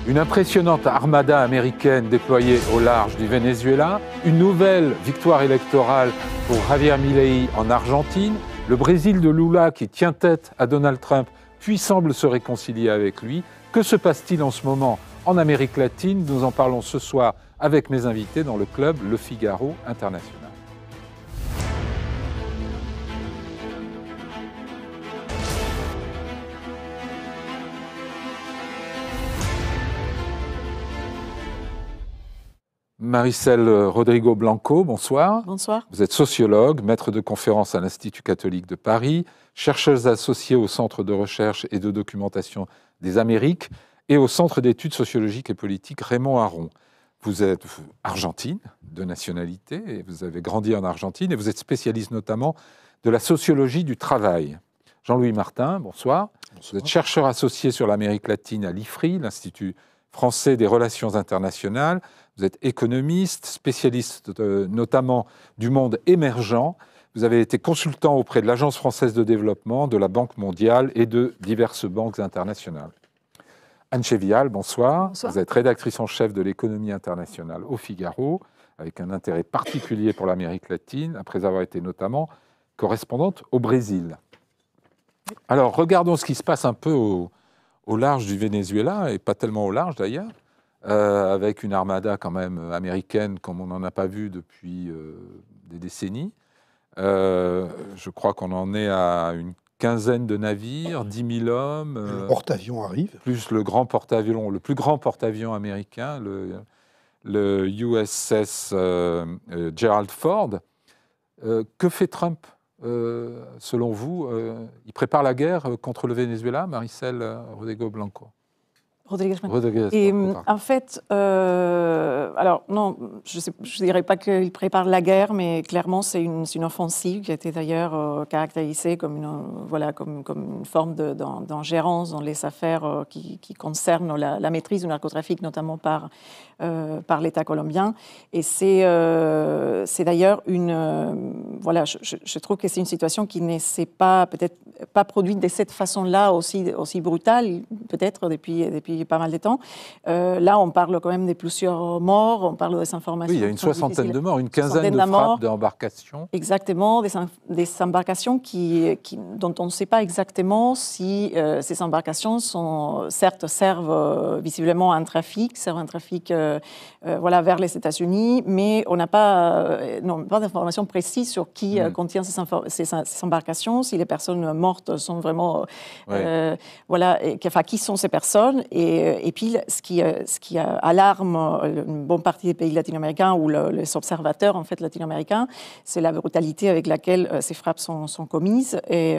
Une impressionnante armada américaine déployée au large du Venezuela, une nouvelle victoire électorale pour Javier Milei en Argentine, le Brésil de Lula qui tient tête à Donald Trump puis semble se réconcilier avec lui. Que se passe-t-il en ce moment en Amérique latine? Nous en parlons ce soir avec mes invités dans le club Le Figaro International. Maricel Rodrigo Blanco, bonsoir. Bonsoir. Vous êtes sociologue, maître de conférences à l'Institut catholique de Paris, chercheuse associée au Centre de recherche et de documentation des Amériques et au Centre d'études sociologiques et politiques Raymond Aron. Vous êtes argentine de nationalité, et vous avez grandi en Argentine et vous êtes spécialiste notamment de la sociologie du travail. Jean-Louis Martin, bonsoir. Bonsoir. Vous êtes chercheur associé sur l'Amérique latine à l'IFRI, l'Institut français des relations internationales. Vous êtes économiste, spécialiste notamment du monde émergent. Vous avez été consultant auprès de l'Agence française de développement, de la Banque mondiale et de diverses banques internationales. Anne Chevial, bonsoir. Bonsoir. Vous êtes rédactrice en chef de l'économie internationale au Figaro, avec un intérêt particulier pour l'Amérique latine, après avoir été notamment correspondante au Brésil. Alors, regardons ce qui se passe un peu au large du Venezuela, et pas tellement au large d'ailleurs, avec une armada quand même américaine comme on n'en a pas vu depuis des décennies. Je crois qu'on en est à une quinzaine de navires, 10 000 hommes. Le porte-avions arrive. Plus le grand porte-avions, le plus grand porte-avions américain, le USS Gerald Ford. Que fait Trump, selon vous? Il prépare la guerre contre le Venezuela, Maricel Rodrigo Blanco? Rodriguez. Et en fait, alors non, je ne dirais pas qu'il prépare la guerre, mais clairement c'est une offensive qui a été d'ailleurs caractérisée comme une forme d'ingérence dans les affaires qui concernent la maîtrise du narcotrafic, notamment par l'État colombien. Et c'est d'ailleurs je trouve que c'est une situation qui ne s'est peut-être pas produite de cette façon-là aussi brutale, peut-être depuis pas mal de temps. Là, on parle quand même de plusieurs morts, on parle des informations. Oui, il y a une soixantaine de morts, une quinzaine de frappes d'embarcations. Exactement, des embarcations dont on ne sait pas exactement si ces embarcations servent visiblement à un trafic, vers les États-Unis, mais on n'a pas d'informations précises sur qui contient ces embarcations, si les personnes mortes sont vraiment... qui sont ces personnes. Et puis, ce qui alarme une bonne partie des pays latino-américains ou les observateurs en fait, latino-américains, c'est la brutalité avec laquelle ces frappes sont commises. Et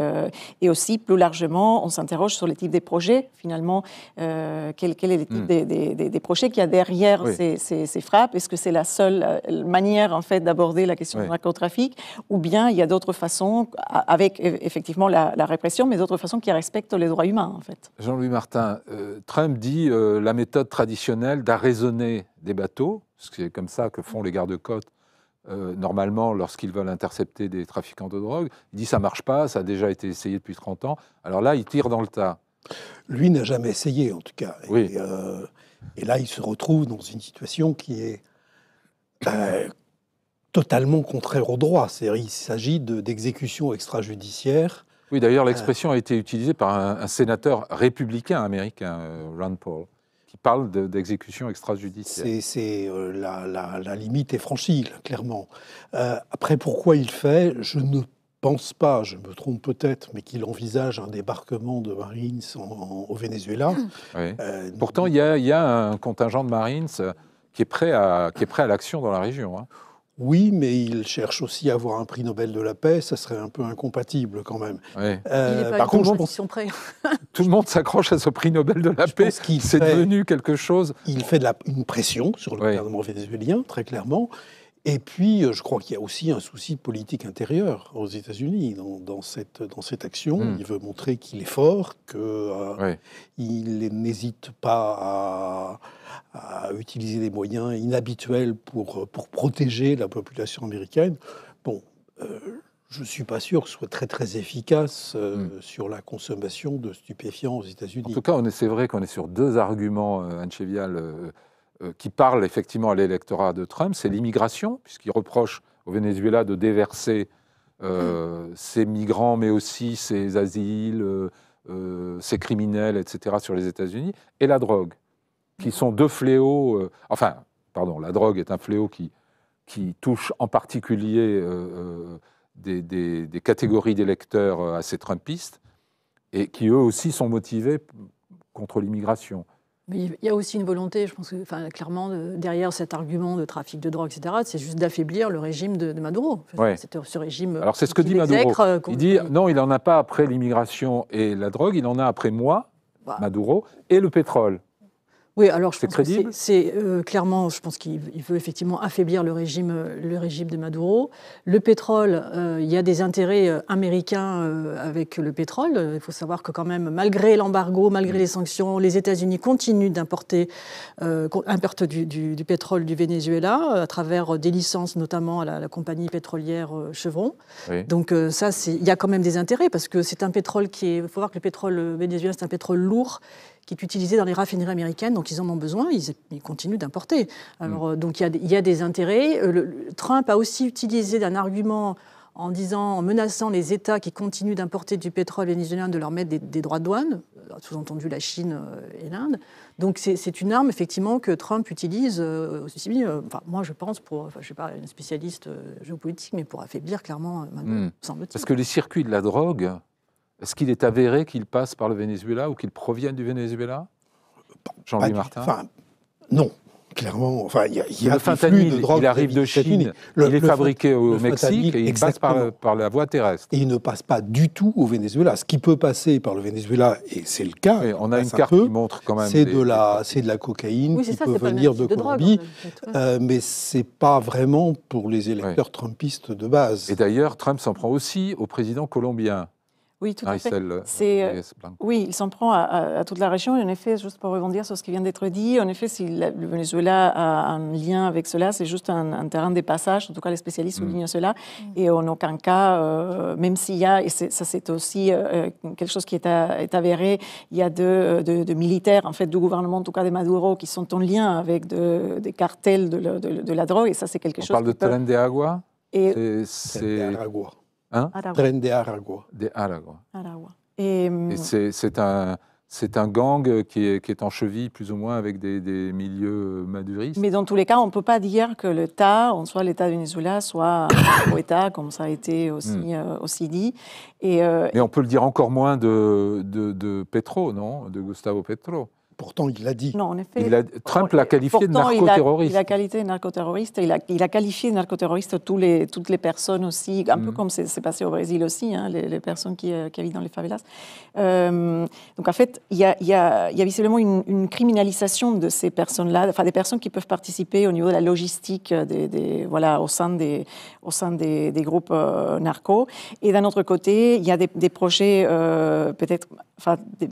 aussi, plus largement, on s'interroge sur le type des projets, finalement. Quel est le type des projets qu'il y a derrière ces frappes? Est-ce que c'est la seule manière, en fait, d'aborder la question du narcotrafic? Ou bien il y a d'autres façons, avec effectivement la répression, mais d'autres façons qui respectent les droits humains, en fait. Jean-Louis Martin, Trump dit la méthode traditionnelle d'arraisonner des bateaux, c'est comme ça que font les gardes-côtes normalement lorsqu'ils veulent intercepter des trafiquants de drogue. Il dit ça ne marche pas, ça a déjà été essayé depuis 30 ans. Alors là, il tire dans le tas. Lui n'a jamais essayé, en tout cas. Oui. Et là, il se retrouve dans une situation qui est totalement contraire au droit. C'est-à-dire il s'agit d'exécutions extrajudiciaires. Oui, d'ailleurs, l'expression a été utilisée par un sénateur républicain américain, Rand Paul, qui parle d'exécution extrajudiciaire. La limite est franchie, là, clairement. Après, pourquoi il fait? Je ne pense pas, je me trompe peut-être, mais qu'il envisage un débarquement de Marines au Venezuela. Oui. Pourtant, il y a un contingent de Marines qui est prêt à l'action dans la région. Hein. Oui, mais il cherche aussi à avoir un prix Nobel de la paix, ça serait un peu incompatible quand même. Oui. Par contre, je pense tout le monde s'accroche à ce prix Nobel de la paix. C'est devenu quelque chose. Il fait une pression sur le gouvernement vénézuélien, très clairement. Et puis, je crois qu'il y a aussi un souci de politique intérieure aux États-Unis dans cette action. Il veut montrer qu'il est fort, qu'il n'hésite pas à utiliser des moyens inhabituels pour protéger la population américaine. Bon, Je ne suis pas sûr que ce soit très très efficace sur la consommation de stupéfiants aux États-Unis. En tout cas, c'est vrai qu'on est sur deux arguments, Anne Chevial, qui parlent effectivement à l'électorat de Trump. C'est l'immigration, puisqu'il reproche au Venezuela de déverser ses migrants, mais aussi ses asiles, ses criminels, etc., sur les États-Unis, et la drogue, qui sont deux fléaux. La drogue est un fléau qui touche en particulier des catégories d'électeurs assez trumpistes et qui, eux aussi, sont motivés contre l'immigration. Mais il y a aussi une volonté, je pense que clairement, derrière cet argument de trafic de drogue, etc., c'est juste d'affaiblir le régime de Maduro. Ce régime. Alors c'est ce que dit Maduro. Il dit non, il n'en a pas après l'immigration et la drogue, il en a après moi, Maduro, et le pétrole. Oui, alors je pense crédible. C'est clairement, je pense qu'il veut effectivement affaiblir le régime de Maduro. Le pétrole, il y a des intérêts américains avec le pétrole. Il faut savoir que quand même, malgré l'embargo, malgré les sanctions, les États-Unis continuent d'importer du pétrole du Venezuela à travers des licences, notamment à la compagnie pétrolière Chevron. Oui. Donc ça, il y a quand même des intérêts parce que c'est un pétrole il faut voir que le pétrole vénézuélien, c'est un pétrole lourd qui est utilisé dans les raffineries américaines, donc ils en ont besoin, ils continuent d'importer. Alors, donc il y a des intérêts. Trump a aussi utilisé un argument en menaçant les États qui continuent d'importer du pétrole vénézuélien de leur mettre des droits de douane, sous-entendu la Chine et l'Inde. Donc c'est une arme, effectivement, que Trump utilise aussi bien, moi je pense, je ne suis pas une spécialiste géopolitique, mais pour affaiblir clairement, semble-t-il. Parce que les circuits de la drogue... Est-ce qu'il est avéré qu'il passe par le Venezuela ou qu'il provienne du Venezuela, Jean-Louis Martin? Non, clairement. Il y a le fentanyl, il arrive de Chine, il est fabriqué au Mexique et il passe par la voie terrestre. Et il ne passe pas du tout au Venezuela. Ce qui peut passer par le Venezuela, et c'est le cas, oui, on a une carte qui montre quand même... C'est de la cocaïne qui peut venir de Colombie, mais ce n'est pas vraiment pour les électeurs trumpistes de base. Et d'ailleurs, Trump s'en prend aussi au président colombien. Oui, tout à fait. Oui, il s'en prend à toute la région. Et en effet, juste pour rebondir sur ce qui vient d'être dit, en effet, si le Venezuela a un lien avec cela, c'est juste un terrain de passage. En tout cas, les spécialistes soulignent cela. Et en aucun cas, même s'il y a, et ça c'est aussi quelque chose qui est avéré, il y a de militaires, en fait, du gouvernement, en tout cas de Maduro, qui sont en lien avec des cartels de la drogue. Et ça, c'est quelque chose. On parle de Tren de Agua. C'est Aragua. Tren de Aragua. De Aragua. Et c'est un gang qui est en cheville plus ou moins avec des milieux maduristes. Mais dans tous les cas, on ne peut pas dire que l'État, soit l'État du Venezuela, soit un État, comme ça a été aussi dit. Mais on peut le dire encore moins de Petro, non? De Gustavo Petro. Pourtant, il l'a dit. Non, en effet. Trump l'a qualifié de narcoterroriste. Il a qualifié de narcoterroriste. Il a qualifié de narcoterroriste toutes les personnes aussi, un peu comme c'est passé au Brésil aussi, les personnes qui habitent dans les favelas. Donc en fait, il y a visiblement une criminalisation de ces personnes-là, des personnes qui peuvent participer au niveau de la logistique au sein des groupes narcos. Et d'un autre côté, il y a des projets peut-être,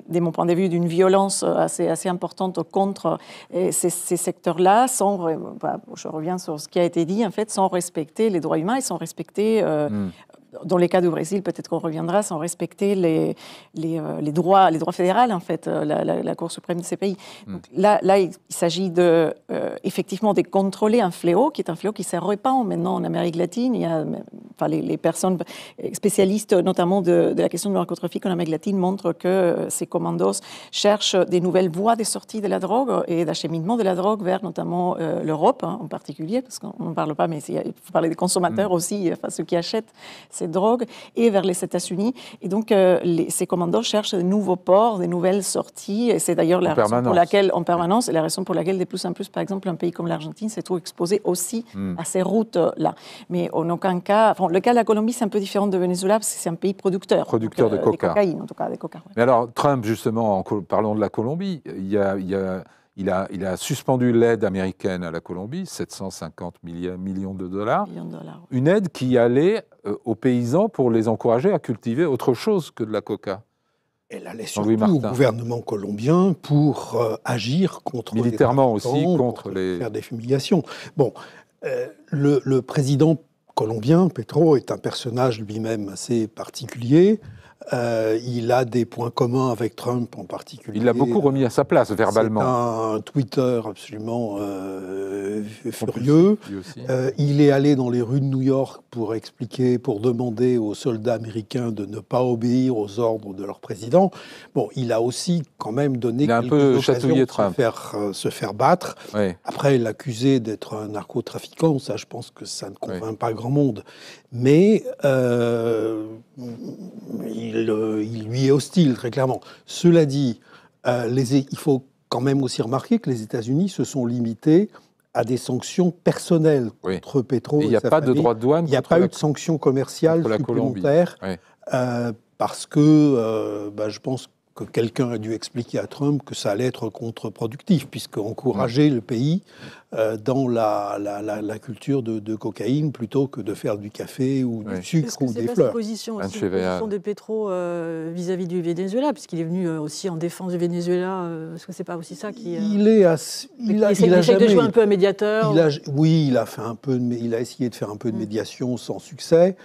de mon point de vue, d'une violence assez importante contre ces secteurs-là, je reviens sur ce qui a été dit, en fait, sans respecter les droits humains et sans respecter, dans les cas du Brésil, peut-être qu'on reviendra, sans respecter les droits fédéraux, en fait, la Cour suprême de ces pays. Donc, là, il s'agit effectivement de contrôler un fléau, qui est un fléau qui se répand maintenant en Amérique latine. Il y a, les personnes spécialistes, notamment de la question du narcotrafic en Amérique latine, montrent que ces commandos cherchent des nouvelles voies de sortie de la drogue et d'acheminement de la drogue vers notamment l'Europe, en particulier, parce qu'on n'en parle pas, mais il faut parler des consommateurs aussi, ceux qui achètent ces drogues, et vers les États-Unis. Et donc, ces commandos cherchent de nouveaux ports, de nouvelles sorties, et c'est d'ailleurs la raison pour laquelle, en permanence, et la raison pour laquelle, de plus en plus, par exemple, un pays comme l'Argentine s'est trouvé exposé aussi à ces routes-là. Mais en aucun cas... le cas de la Colombie, c'est un peu différent de Venezuela, parce que c'est un pays producteur. Producteur de coca. De cocaïne, en tout cas, de coca. Ouais. Mais alors, Trump, justement, parlons de la Colombie, il a suspendu l'aide américaine à la Colombie, 750 millions de dollars. Une aide qui allait aux paysans pour les encourager à cultiver autre chose que de la coca. Elle allait surtout au gouvernement colombien pour agir contre militairement les aussi, contre les... faire des fumigations. Bon, le président colombien, Petro, est un personnage lui-même assez particulier. Il a des points communs avec Trump en particulier. Il l'a beaucoup remis à sa place verbalement. C'est un Twitter absolument furieux. Il est allé dans les rues de New York pour expliquer, pour demander aux soldats américains de ne pas obéir aux ordres de leur président. Bon, il a aussi quand même donné quelques occasions de se faire battre. Oui. Après, l'accusé d'être un narcotrafiquant, ça, je pense que ça ne convainc pas grand monde. Mais il lui est hostile, très clairement. Cela dit, il faut quand même aussi remarquer que les États-Unis se sont limités à des sanctions personnelles contre Petro et sa famille. Il n'y a pas de droit de douane. Il n'y a pas eu de sanctions commerciales supplémentaires parce que je pense que quelqu'un a dû expliquer à Trump que ça allait être contre-productif, puisque encourager le pays dans la culture de cocaïne plutôt que de faire du café ou du sucre ou des fleurs. Position de Petro vis-à-vis du Venezuela, puisqu'il est venu aussi en défense du Venezuela. Est-ce que c'est pas aussi ça qui il a essayé de jouer un peu à médiateur. Il a essayé de faire un peu de médiation sans succès.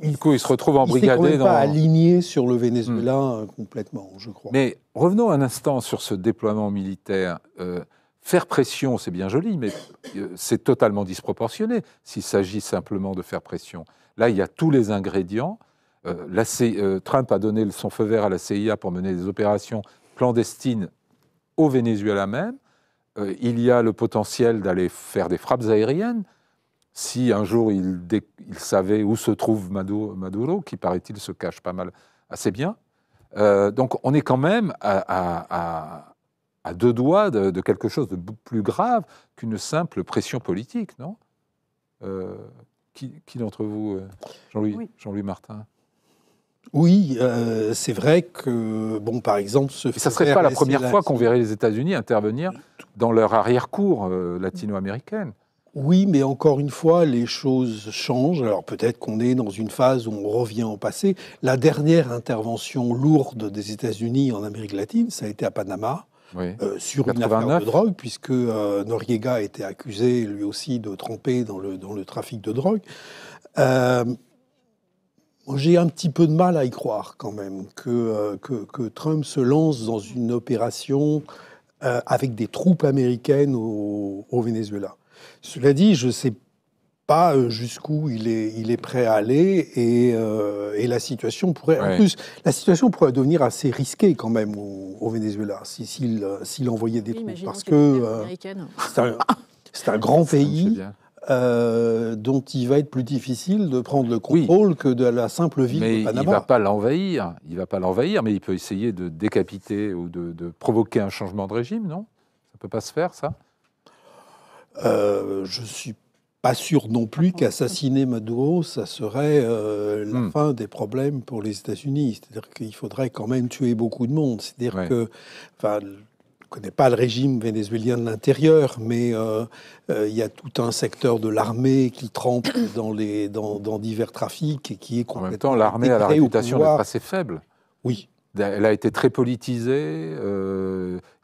Du coup, il se retrouve embrigadé. Il ne s'est pas aligné sur le Venezuela complètement, je crois. Mais revenons un instant sur ce déploiement militaire. Faire pression, c'est bien joli, mais c'est totalement disproportionné s'il s'agit simplement de faire pression. Là, il y a tous les ingrédients. Trump a donné son feu vert à la CIA pour mener des opérations clandestines au Venezuela même. Il y a le potentiel d'aller faire des frappes aériennes. Si un jour il savait où se trouve Maduro, qui paraît-il se cache pas mal, assez bien. Donc on est quand même à deux doigts de quelque chose de plus grave qu'une simple pression politique, non ? Qui d'entre vous, Jean-Louis Martin ? Oui, c'est vrai que, par exemple... ça ne serait pas la première fois qu'on verrait les États-Unis intervenir dans leur arrière-cour latino-américaine. Oui, mais encore une fois, les choses changent. Alors peut-être qu'on est dans une phase où on revient au passé. La dernière intervention lourde des États-Unis en Amérique latine, ça a été à Panama, sur 89. Une affaire de drogue, puisque Noriega a été accusé, lui aussi, de tremper dans le trafic de drogue. J'ai un petit peu de mal à y croire, quand même, que Trump se lance dans une opération avec des troupes américaines au Venezuela. Cela dit, je ne sais pas jusqu'où il est prêt à aller et la situation pourrait... En plus, la situation pourrait devenir assez risquée quand même au Venezuela s'il envoyait des troupes. Parce que c'est un grand pays dont il va être plus difficile de prendre le contrôle que de la simple ville de Panama. Mais il ne va pas l'envahir, mais il peut essayer de décapiter ou de provoquer un changement de régime, non ? Ça ne peut pas se faire, ça ? Je ne suis pas sûr non plus qu'assassiner Maduro, ça serait la fin des problèmes pour les États-Unis. C'est-à-dire qu'il faudrait quand même tuer beaucoup de monde. C'est-à-dire que, je ne connais pas le régime vénézuélien de l'intérieur, mais il y a tout un secteur de l'armée qui trempe dans divers trafics et qui est complètement... En même temps, l'armée a la réputation d'être assez faible. Oui. Elle a été très politisée.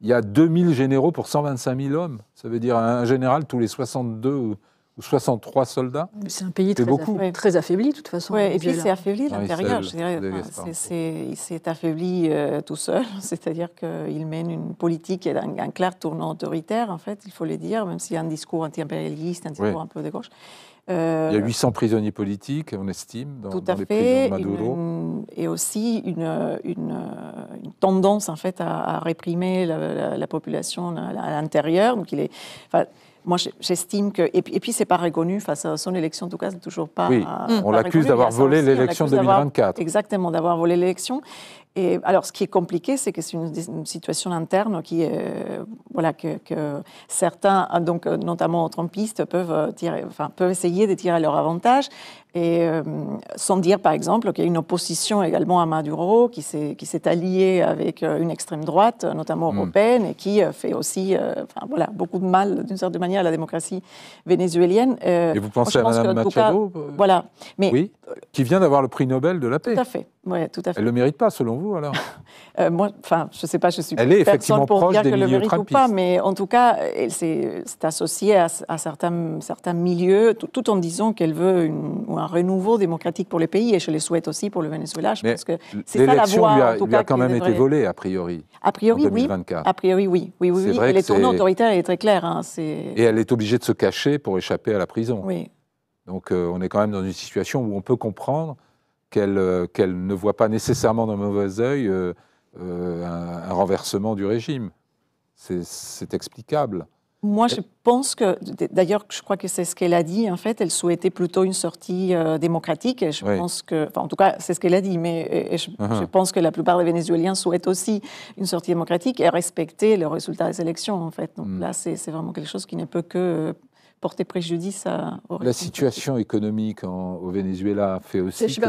Il y a 2000 généraux pour 125 000 hommes. Ça veut dire un général tous les 62 ou 63 soldats. C'est un pays très affaibli, de toute façon. Ouais, et puis c'est affaibli à l'intérieur. Il s'est affaibli tout seul. C'est-à-dire qu'il mène une politique, un clair tournant autoritaire, en fait, il faut le dire, même s'il y a un discours anti-impérialiste, un discours un peu de gauche. Il y a 800 prisonniers politiques, on estime, dans les prisons de Maduro. Et aussi une tendance, en fait, à réprimer la population à l'intérieur. Donc, moi, j'estime que... Et puis, c'est pas reconnu face à son élection, en tout cas, c'est toujours pas... Oui, on l'accuse d'avoir volé l'élection 2024. Exactement, d'avoir volé l'élection. Et alors, ce qui est compliqué, c'est que c'est une situation interne qui est, que certains, donc notamment trumpistes, peuvent essayer de tirer leur avantage, et sans dire, par exemple, qu'il y a une opposition également à Maduro qui s'est alliée avec une extrême droite, notamment européenne, et qui fait aussi, beaucoup de mal, d'une certaine manière, à la démocratie vénézuélienne. Et vous pensez à Mme Machado ? Voilà. Mais oui. Qui vient d'avoir le prix Nobel de la paix. Tout à fait. Ouais, tout à fait. Elle ne le mérite pas, selon vous, alors? Moi, enfin, je ne sais pas, je suis Elle est effectivement personne pour proche dire des qu'elle le milieux mérite ou trumpistes. pas, mais en tout cas, c'est associé à certains milieux, tout en disant qu'elle veut un renouveau démocratique pour les pays, et je le souhaite aussi pour le Venezuela. Je pense que c'est ça la voie, en tout lui a cas, quand même été volée, a priori. A priori, en 2024. oui. A priori, oui. Oui. Vrai et les tournants autoritaires est très clair. Hein, et elle est obligée de se cacher pour échapper à la prison. Oui. Donc on est quand même dans une situation où on peut comprendre qu'elle ne voit pas nécessairement d'un mauvais œil un renversement du régime. C'est explicable. Moi, je pense que, d'ailleurs, je crois que c'est ce qu'elle a dit, en fait, elle souhaitait plutôt une sortie démocratique, et je pense que, enfin, en tout cas, c'est ce qu'elle a dit, mais je pense que la plupart des Vénézuéliens souhaitent aussi une sortie démocratique et respecter le résultat des élections, en fait. Donc là, c'est vraiment quelque chose qui ne peut que porter préjudice La situation économique au Venezuela fait aussi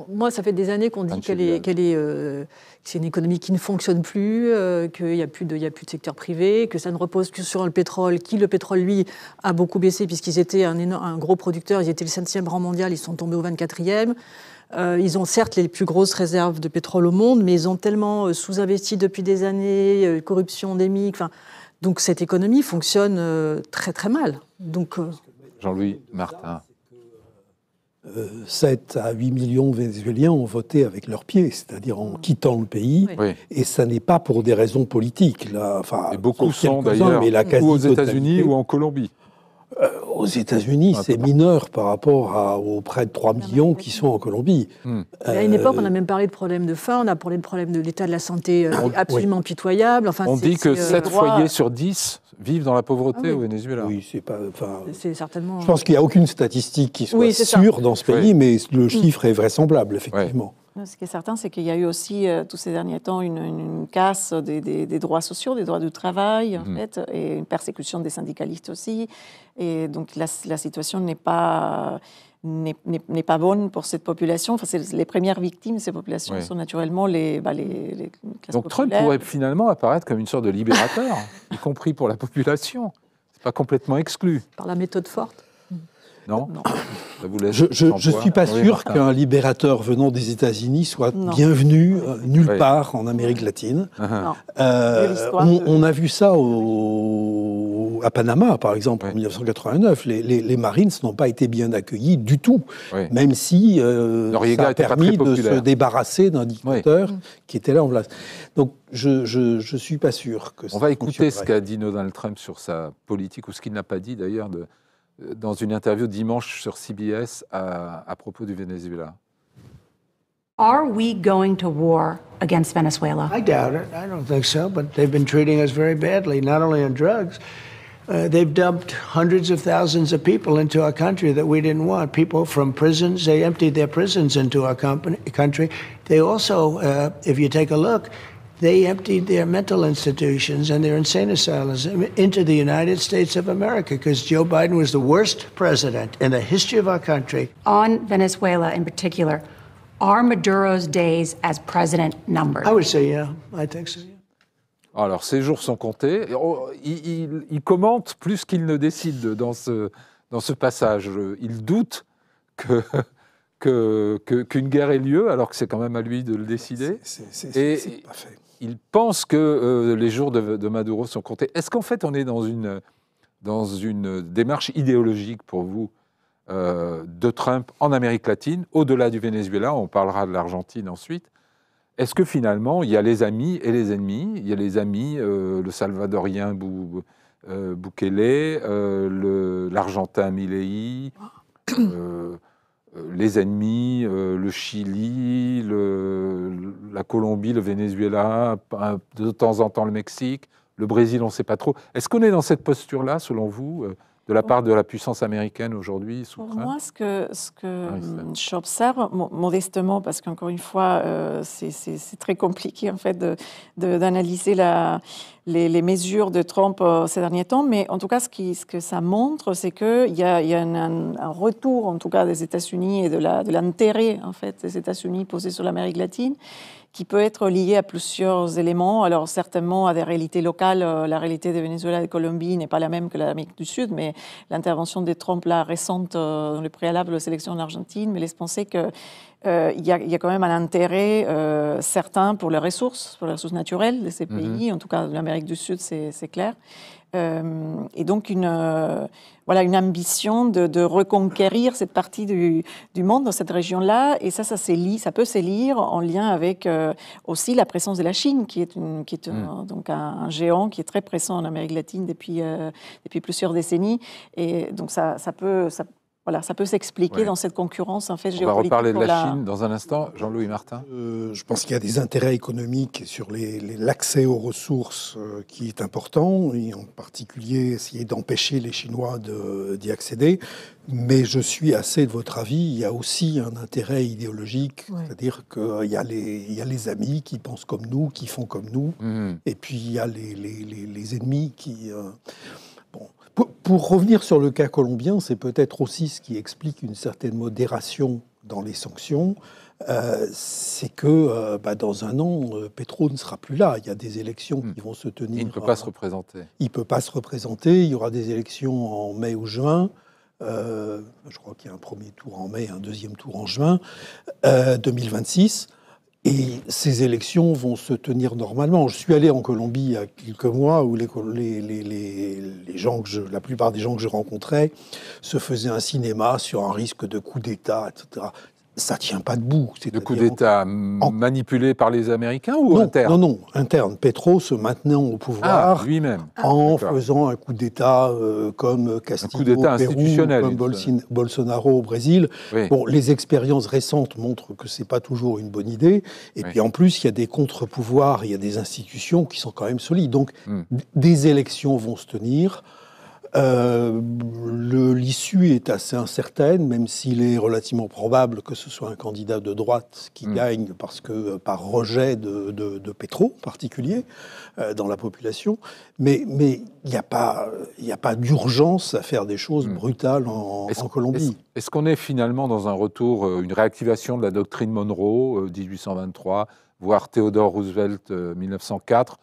Moi, ça fait des années qu'on dit que c'est une économie qui ne fonctionne plus, qu'il n'y a plus de secteur privé, que ça ne repose que sur le pétrole, le pétrole, lui, a beaucoup baissé puisqu'ils étaient un gros producteur, ils étaient le 5e rang mondial, ils sont tombés au 24e. Ils ont certes les plus grosses réserves de pétrole au monde, mais ils ont tellement sous-investi depuis des années, corruption endémique, donc cette économie fonctionne très très mal. Donc, Jean-Louis Martin. 7 à 8 millions de Vénézuéliens ont voté avec leurs pieds, c'est-à-dire en quittant le pays, et ça n'est pas pour des raisons politiques. Là, et beaucoup sont d'ailleurs ou aux États-Unis ou en Colombie. Aux États-Unis, c'est mineur par rapport aux près de 3 millions qui sont en Colombie. À une époque, on a même parlé de problèmes de faim, on a parlé de problèmes de l'état de la santé absolument pitoyable. Enfin, on dit que 7 foyers sur 10 vivent dans la pauvreté au Venezuela. Oui, c'est pas. C'est certainement. Je pense qu'il n'y a aucune statistique qui soit sûre dans ce pays, mais le chiffre est vraisemblable, effectivement. Ce qui est certain, c'est qu'il y a eu aussi, tous ces derniers temps, une casse des droits sociaux, des droits du travail, en fait, et une persécution des syndicalistes aussi. Et donc, la situation n'est pas bonne pour cette population. Enfin, les premières victimes de ces populations sont naturellement les classes donc, populaires. Trump pourrait finalement apparaître comme une sorte de libérateur, y compris pour la population. C'est pas complètement exclu. Par la méthode forte. Non. Ça vous laisse je ne suis pas sûr qu'un libérateur venant des États-Unis soit bienvenu nulle part en Amérique latine. On a vu ça à Panama, par exemple, en 1989. Les Marines n'ont pas été bien accueillis du tout, même si ça a permis de se débarrasser d'un dictateur qui était là en place. Donc, je ne suis pas sûr que ça. On va écouter ce qu'a dit Donald Trump sur sa politique, ou ce qu'il n'a pas dit d'ailleurs, dans une interview dimanche sur CBS à propos du Venezuela. Are we going to war against Venezuela? I doubt it. I don't think so, but they've been treating us very badly, not only on drugs. They've dumped hundreds of thousands of people into our country that we didn't want. People from prisons, they emptied their prisons into our country. They also, if you take a look, they emptied their mental institutions and their insane asylums into the United States of America because Joe Biden was the worst president in the history of our country. On Venezuela in particular, are Maduro's days as president numbered? I would say, yeah, I think so, yeah. Alors, ses jours sont comptés. Il commente plus qu'il ne décide dans ce passage. Il doute qu'une guerre ait lieu, alors que c'est quand même à lui de le décider. C'est pas fait. Il pense que les jours de Maduro sont comptés. Est-ce qu'en fait, on est dans une démarche idéologique pour vous de Trump en Amérique latine, au-delà du Venezuela, on parlera de l'Argentine ensuite. Est-ce que finalement, il y a les amis et les ennemis? Il y a les amis, le Salvadorien Bukele, l'Argentin Milei, les ennemis, le Chili, la Colombie, le Venezuela, de temps en temps le Mexique, le Brésil, on ne sait pas trop. Est-ce qu'on est dans cette posture-là, selon vous, de la part de la puissance américaine aujourd'hui sous Trump? Pour moi, ce que j'observe modestement, parce qu'encore une fois, c'est très compliqué en fait d'analyser les mesures de Trump ces derniers temps, mais en tout cas, ce que ça montre, c'est qu'il y a un retour, en tout cas, des États-Unis et de l'intérêt, en fait, des États-Unis posé sur l'Amérique latine, qui peut être lié à plusieurs éléments. Alors, certainement à des réalités locales. La réalité de Venezuela et de Colombie n'est pas la même que l'Amérique du Sud, mais l'intervention de Trump, la récente, dans le préalable aux élections en Argentine, me laisse penser que il y a quand même un intérêt certain pour les ressources naturelles de ces pays, en tout cas de l'Amérique du Sud, c'est clair. Et donc une ambition de reconquérir cette partie du monde dans cette région-là. Et ça peut se lire en lien avec aussi la présence de la Chine, qui est donc un géant qui est très présent en Amérique latine depuis plusieurs décennies. Et donc ça peut s'expliquer dans cette concurrence en fait, géopolitique. On va reparler de la Chine dans un instant. Jean-Louis Martin. Je pense qu'il y a des intérêts économiques sur l'accès aux ressources qui est important, et en particulier essayer d'empêcher les Chinois d'y accéder. Mais je suis assez de votre avis, il y a aussi un intérêt idéologique, c'est-à-dire qu'il y a les amis qui pensent comme nous, qui font comme nous, et puis il y a les ennemis qui... Pour revenir sur le cas colombien, c'est peut-être aussi ce qui explique une certaine modération dans les sanctions. C'est que dans un an, Petro ne sera plus là. Il y a des élections qui vont se tenir. Il ne peut pas se représenter. Il ne peut pas se représenter. Il y aura des élections en mai ou juin. Je crois qu'il y a un premier tour en mai, un deuxième tour en juin 2026. Et ces élections vont se tenir normalement. Je suis allé en Colombie il y a quelques mois où la plupart des gens que je rencontrais se faisaient un cinéma sur un risque de coup d'État, etc. Ça ne tient pas debout. Le coup d'État manipulé par les Américains ou interne ? Non, interne. Petro se maintenant au pouvoir lui-même. En faisant un coup d'État comme Castillo au Pérou, comme Bolsonaro au Brésil. Oui. Bon, les expériences récentes montrent que ce n'est pas toujours une bonne idée. Et puis en plus, il y a des contre-pouvoirs, il y a des institutions qui sont quand même solides. Donc des élections vont se tenir. L'issue est assez incertaine, même s'il est relativement probable que ce soit un candidat de droite qui gagne parce que par rejet de Petro en particulier dans la population. Mais il n'y a pas d'urgence à faire des choses brutales en Colombie. Est-ce qu'on est finalement dans un retour, une réactivation de la doctrine Monroe 1823, voire Theodore Roosevelt 1904?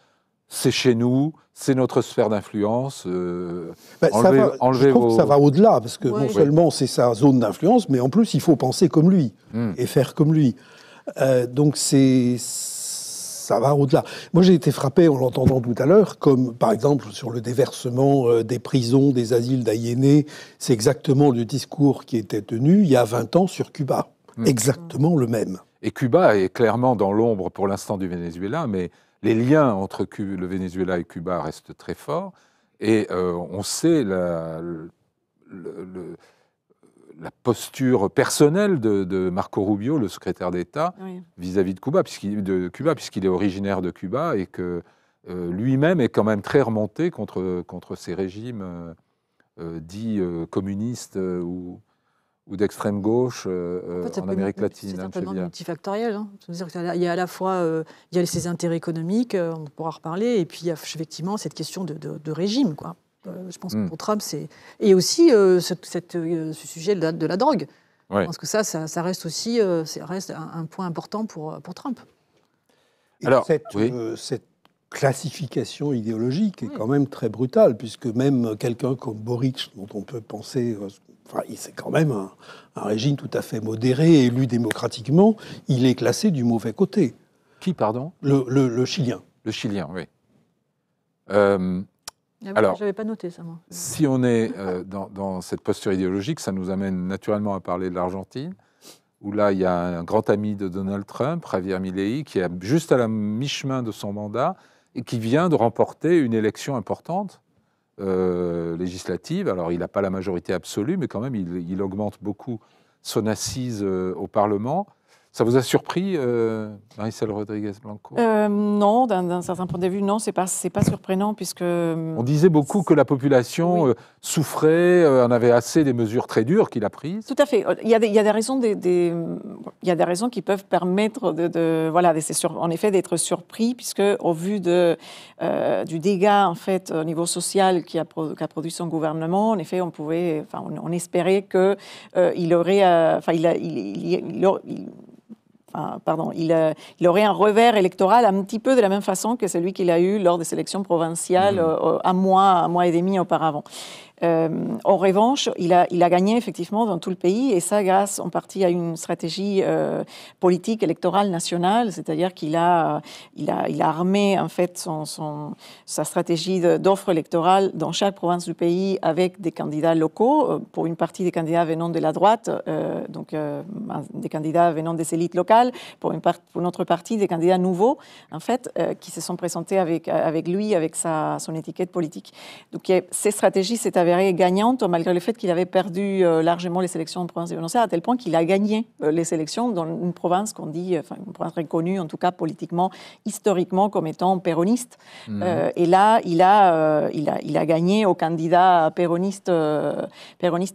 C'est chez nous, c'est notre sphère d'influence. Je trouve que ça va au-delà, parce que non seulement c'est sa zone d'influence, mais en plus il faut penser comme lui et faire comme lui. Donc ça va au-delà. Moi j'ai été frappé en l'entendant tout à l'heure, comme par exemple sur le déversement des prisons, des asiles d'aliénés. C'est exactement le discours qui était tenu il y a 20 ans sur Cuba. Exactement le même. Et Cuba est clairement dans l'ombre pour l'instant du Venezuela, mais les liens entre le Venezuela et Cuba restent très forts. Et on sait la posture personnelle de Marco Rubio, le secrétaire d'État, vis-à-vis de Cuba, puisqu'il est originaire de Cuba et que lui-même est quand même très remonté contre ces régimes dits communistes ou d'extrême gauche en Amérique latine. C'est un peu multifactoriel. C'est-à-dire qu'il y a à la fois il y a ces intérêts économiques, on pourra reparler, et puis il y a effectivement cette question de régime, quoi. Je pense que pour Trump, c'est... Et aussi ce sujet de la drogue. Je pense que ça reste aussi reste un point important pour Trump. Et alors, cette classification idéologique est quand même très brutale, puisque même quelqu'un comme Boric, dont on peut penser... c'est quand même un régime tout à fait modéré, élu démocratiquement. Il est classé du mauvais côté. Qui, pardon ? Le Chilien. Le Chilien, oui. Alors, je n'avais pas noté ça, moi. Si on est dans cette posture idéologique, ça nous amène naturellement à parler de l'Argentine, où là, il y a un grand ami de Donald Trump, Javier Milei, qui est juste à la mi-chemin de son mandat et qui vient de remporter une élection importante, législative. Alors, il n'a pas la majorité absolue, mais quand même, il augmente beaucoup son assise au Parlement. Ça vous a surpris, Maricel Rodriguez Blanco? Non, d'un certain point de vue, non, c'est pas surprenant puisque... On disait beaucoup que la population souffrait, en avait assez des mesures très dures qu'il a prises. Tout à fait. Il y a des raisons, il y a des raisons qui peuvent permettre en effet d'être surpris puisque au vu du dégât en fait au niveau social qu'a produit son gouvernement, en effet, on espérait que il aurait, il aurait un revers électoral un petit peu de la même façon que celui qu'il a eu lors des élections provinciales un mois et demi auparavant. En revanche, il a gagné effectivement dans tout le pays, et ça grâce en partie à une stratégie politique électorale nationale, c'est-à-dire qu'il a armé en fait sa stratégie d'offre électorale dans chaque province du pays avec des candidats locaux, pour une partie des candidats venant de la droite, des candidats venant des élites locales, pour une autre partie des candidats nouveaux en fait qui se sont présentés avec lui, avec son étiquette politique. Donc ces stratégies s'est avérée gagnante malgré le fait qu'il avait perdu largement les élections en province de Buenos Aires, à tel point qu'il a gagné les élections dans une province qu'on dit, une province très connue en tout cas politiquement, historiquement comme étant péroniste. Et là, il a gagné au candidat péroniste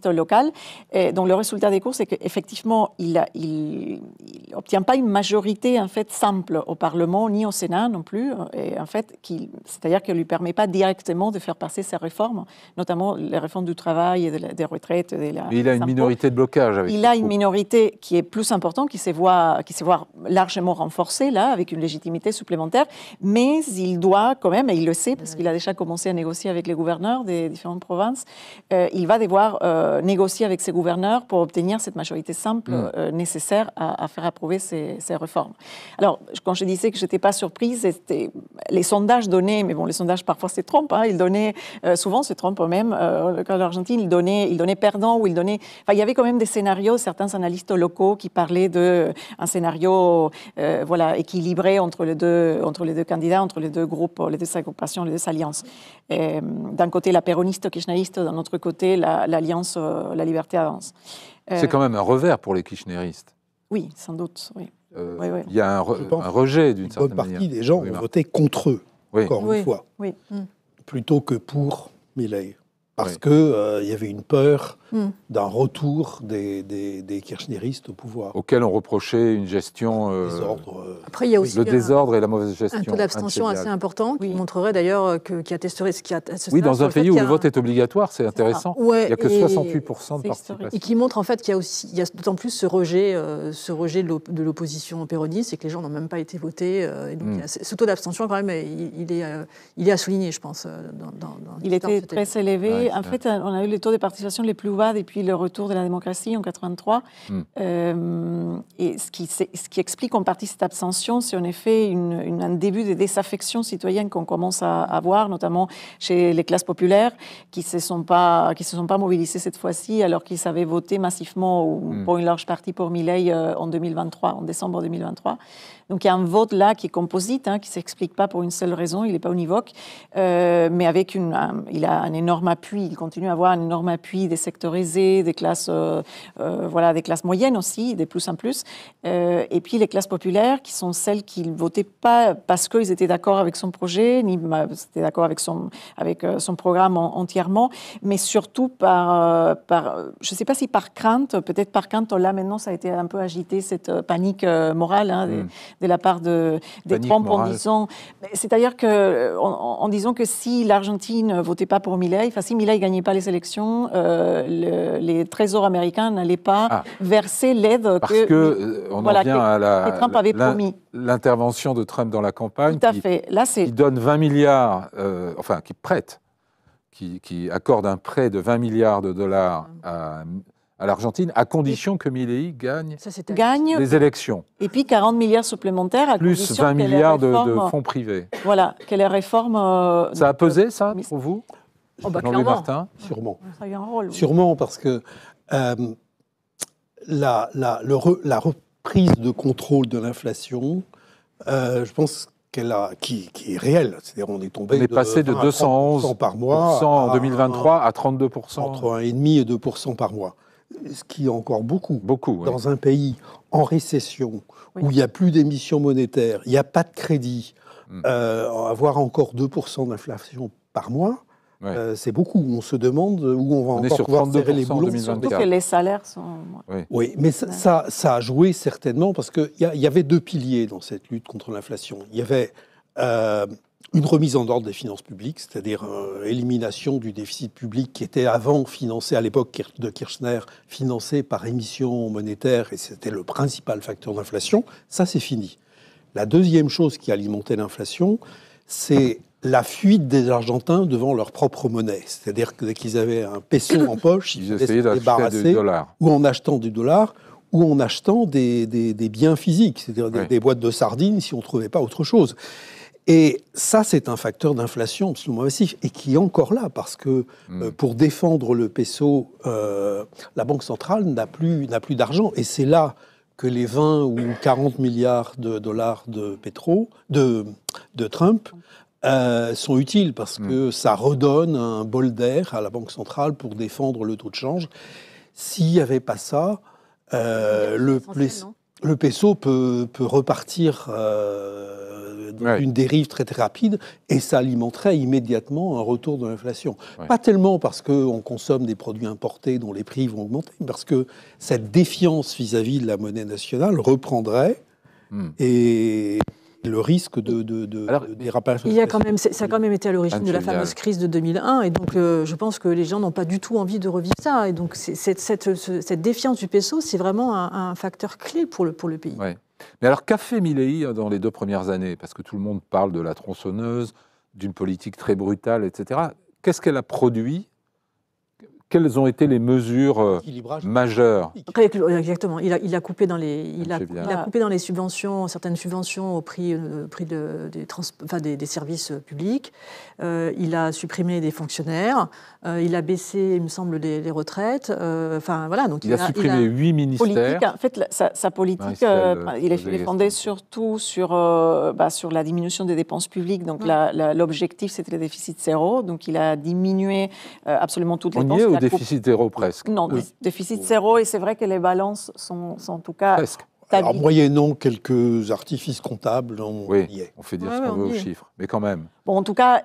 local. Et donc le résultat des courses, c'est qu'effectivement, il n'obtient pas une majorité en fait simple au Parlement ni au Sénat non plus. Et en fait, c'est-à-dire qu'elle lui permet pas directement de faire passer ses réformes, notamment les réformes du travail et des retraites. Mais il a une minorité de blocage. Il a une minorité qui est plus importante, qui se voit largement renforcée, là, avec une légitimité supplémentaire, mais il doit quand même, et il le sait, parce qu'il a déjà commencé à négocier avec les gouverneurs des différentes provinces, il va devoir négocier avec ses gouverneurs pour obtenir cette majorité simple nécessaire à faire approuver ces réformes. Alors, quand je disais que je n'étais pas surprise, c'était les sondages donnaient, mais bon, les sondages parfois se trompent, ils donnaient, souvent se trompent même, le cas de l'Argentine, il donnait perdant, ou il y avait quand même des scénarios, certains analystes locaux qui parlaient d'un scénario équilibré entre les deux candidats, entre les deux groupes, les deux agrupations, les deux alliances. D'un côté, la péroniste kirchneriste, d'un autre côté, l'alliance La Liberté Avance. C'est quand même un revers pour les kirchneristes. Oui, sans doute, oui. Il y a un rejet d'une certaine manière. Une bonne partie des gens ont voté contre eux, encore une fois, plutôt que pour Milei. Parce qu'il y avait une peur d'un retour des kirchneristes au pouvoir. Auquel on reprochait une gestion... Après, il y a aussi le désordre et la mauvaise gestion. Un taux d'abstention assez important, qui montrerait d'ailleurs, qui attesterait ce qui a... Oui, dans un pays où le vote est obligatoire, c'est intéressant. Il n'y a que 68% de participation. Et qui montre en fait qu'il y a d'autant plus ce rejet de l'opposition péroniste, c'est que les gens n'ont même pas été votés. Et donc, ce taux d'abstention, quand même, il est à souligner, je pense. Il était très élevé. En fait, on a eu les taux de participation les plus bas depuis le retour de la démocratie en 1983. Et ce qui explique en partie cette abstention, c'est en effet un début de désaffection citoyenne qu'on commence à avoir, notamment chez les classes populaires, qui se sont pas mobilisées cette fois-ci, alors qu'ils avaient voté massivement, pour une large partie, pour Milei en décembre 2023. Donc il y a un vote là qui est composite, qui ne s'explique pas pour une seule raison, il n'est pas univoque, mais avec il a un énorme appui, il continue à avoir un énorme appui des sectorisés, des classes moyennes aussi, des plus en plus, et puis les classes populaires qui sont celles qui ne votaient pas parce qu'ils étaient d'accord avec son projet, ni étaient d'accord avec son programme entièrement, mais surtout par je ne sais pas si par crainte, peut-être par crainte, là maintenant ça a été un peu agité, cette panique morale, de la part des Trump en disant, c'est-à-dire en disant que si l'Argentine ne votait pas pour Milei, si Milei ne gagnait pas les élections, les trésors américains n'allaient pas verser l'aide que Trump avait promis. L'intervention de Trump dans la campagne, tout à fait. Là, qui donne 20 milliards, qui prête, qui accorde un prêt de 20 milliards de dollars à l'Argentine, à condition que Milei gagne les élections. Et puis 40 milliards supplémentaires à plus 20 milliards de fonds privés. Voilà, quelle réforme... ça a pesé, ça, pour vous, Jean-Louis Martin? Sûrement. Ça a eu un rôle. Sûrement, parce que la reprise de contrôle de l'inflation, je pense qui est réelle. C'est-à-dire on est tombé passé de 211% par mois en 2023 à 32%. Entre 1,5% et 2% par mois. ce qui est encore beaucoup. Dans oui. un pays en récession, où il n'y a plus d'émissions monétaires, il n'y a pas de crédit, avoir encore 2% d'inflation par mois, c'est beaucoup. On se demande où on va encore pouvoir serrer les boulons. Surtout que les salaires sont... Oui, mais ça a joué certainement parce qu'il y avait deux piliers dans cette lutte contre l'inflation. Il y avait une remise en ordre des finances publiques, c'est-à-dire élimination du déficit public qui était avant financé, à l'époque de Kirchner, financé par émission monétaire, et c'était le principal facteur d'inflation. Ça, c'est fini. La deuxième chose qui alimentait l'inflation, c'est la fuite des Argentins devant leur propre monnaie. C'est-à-dire que dès qu'ils avaient un peso en poche, ils essayaient de se débarrasser, ou en achetant du dollar, ou en achetant des biens physiques, c'est-à-dire des boîtes de sardines si on ne trouvait pas autre chose. Et ça, c'est un facteur d'inflation absolument massif, et qui est encore là, parce que pour défendre le peso, la Banque centrale n'a plus d'argent. Et c'est là que les 20 ou 40 milliards de dollars de Trump sont utiles, parce que ça redonne un bol d'air à la Banque centrale pour défendre le taux de change. S'il n'y avait pas ça, le peso peut repartir d'une dérive très, très rapide, et ça alimenterait immédiatement un retour de l'inflation. Pas tellement parce qu'on consomme des produits importés dont les prix vont augmenter, mais parce que cette défiance vis-à-vis de la monnaie nationale reprendrait, et le risque de dérapage. Ça a quand même été à l'origine de la fameuse crise de 2001, et donc je pense que les gens n'ont pas du tout envie de revivre ça. Et donc cette défiance du peso, c'est vraiment un facteur clé pour le pays. Ouais. Mais alors, qu'a fait Milei dans les 2 premières années? Parce que tout le monde parle de la tronçonneuse, d'une politique très brutale, etc. Qu'est-ce qu'elle a produit? Quelles ont été les mesures majeures? Exactement. Il a coupé dans les subventions, certaines subventions au prix des services publics. Il a supprimé des fonctionnaires. Il a baissé, il me semble, les retraites. Donc il a supprimé 8 ministères. En fait, sa politique, il est fondé surtout sur la diminution des dépenses publiques. Donc l'objectif, c'était le déficit zéro. Donc il a diminué absolument toutes les dépenses. Déficit zéro presque. Non, déficit zéro, et c'est vrai que les balances sont en tout cas... Presque. Alors, moyennant quelques artifices comptables, on y est. On fait dire ce qu'on veut aux chiffres, mais quand même. Bon, en tout cas...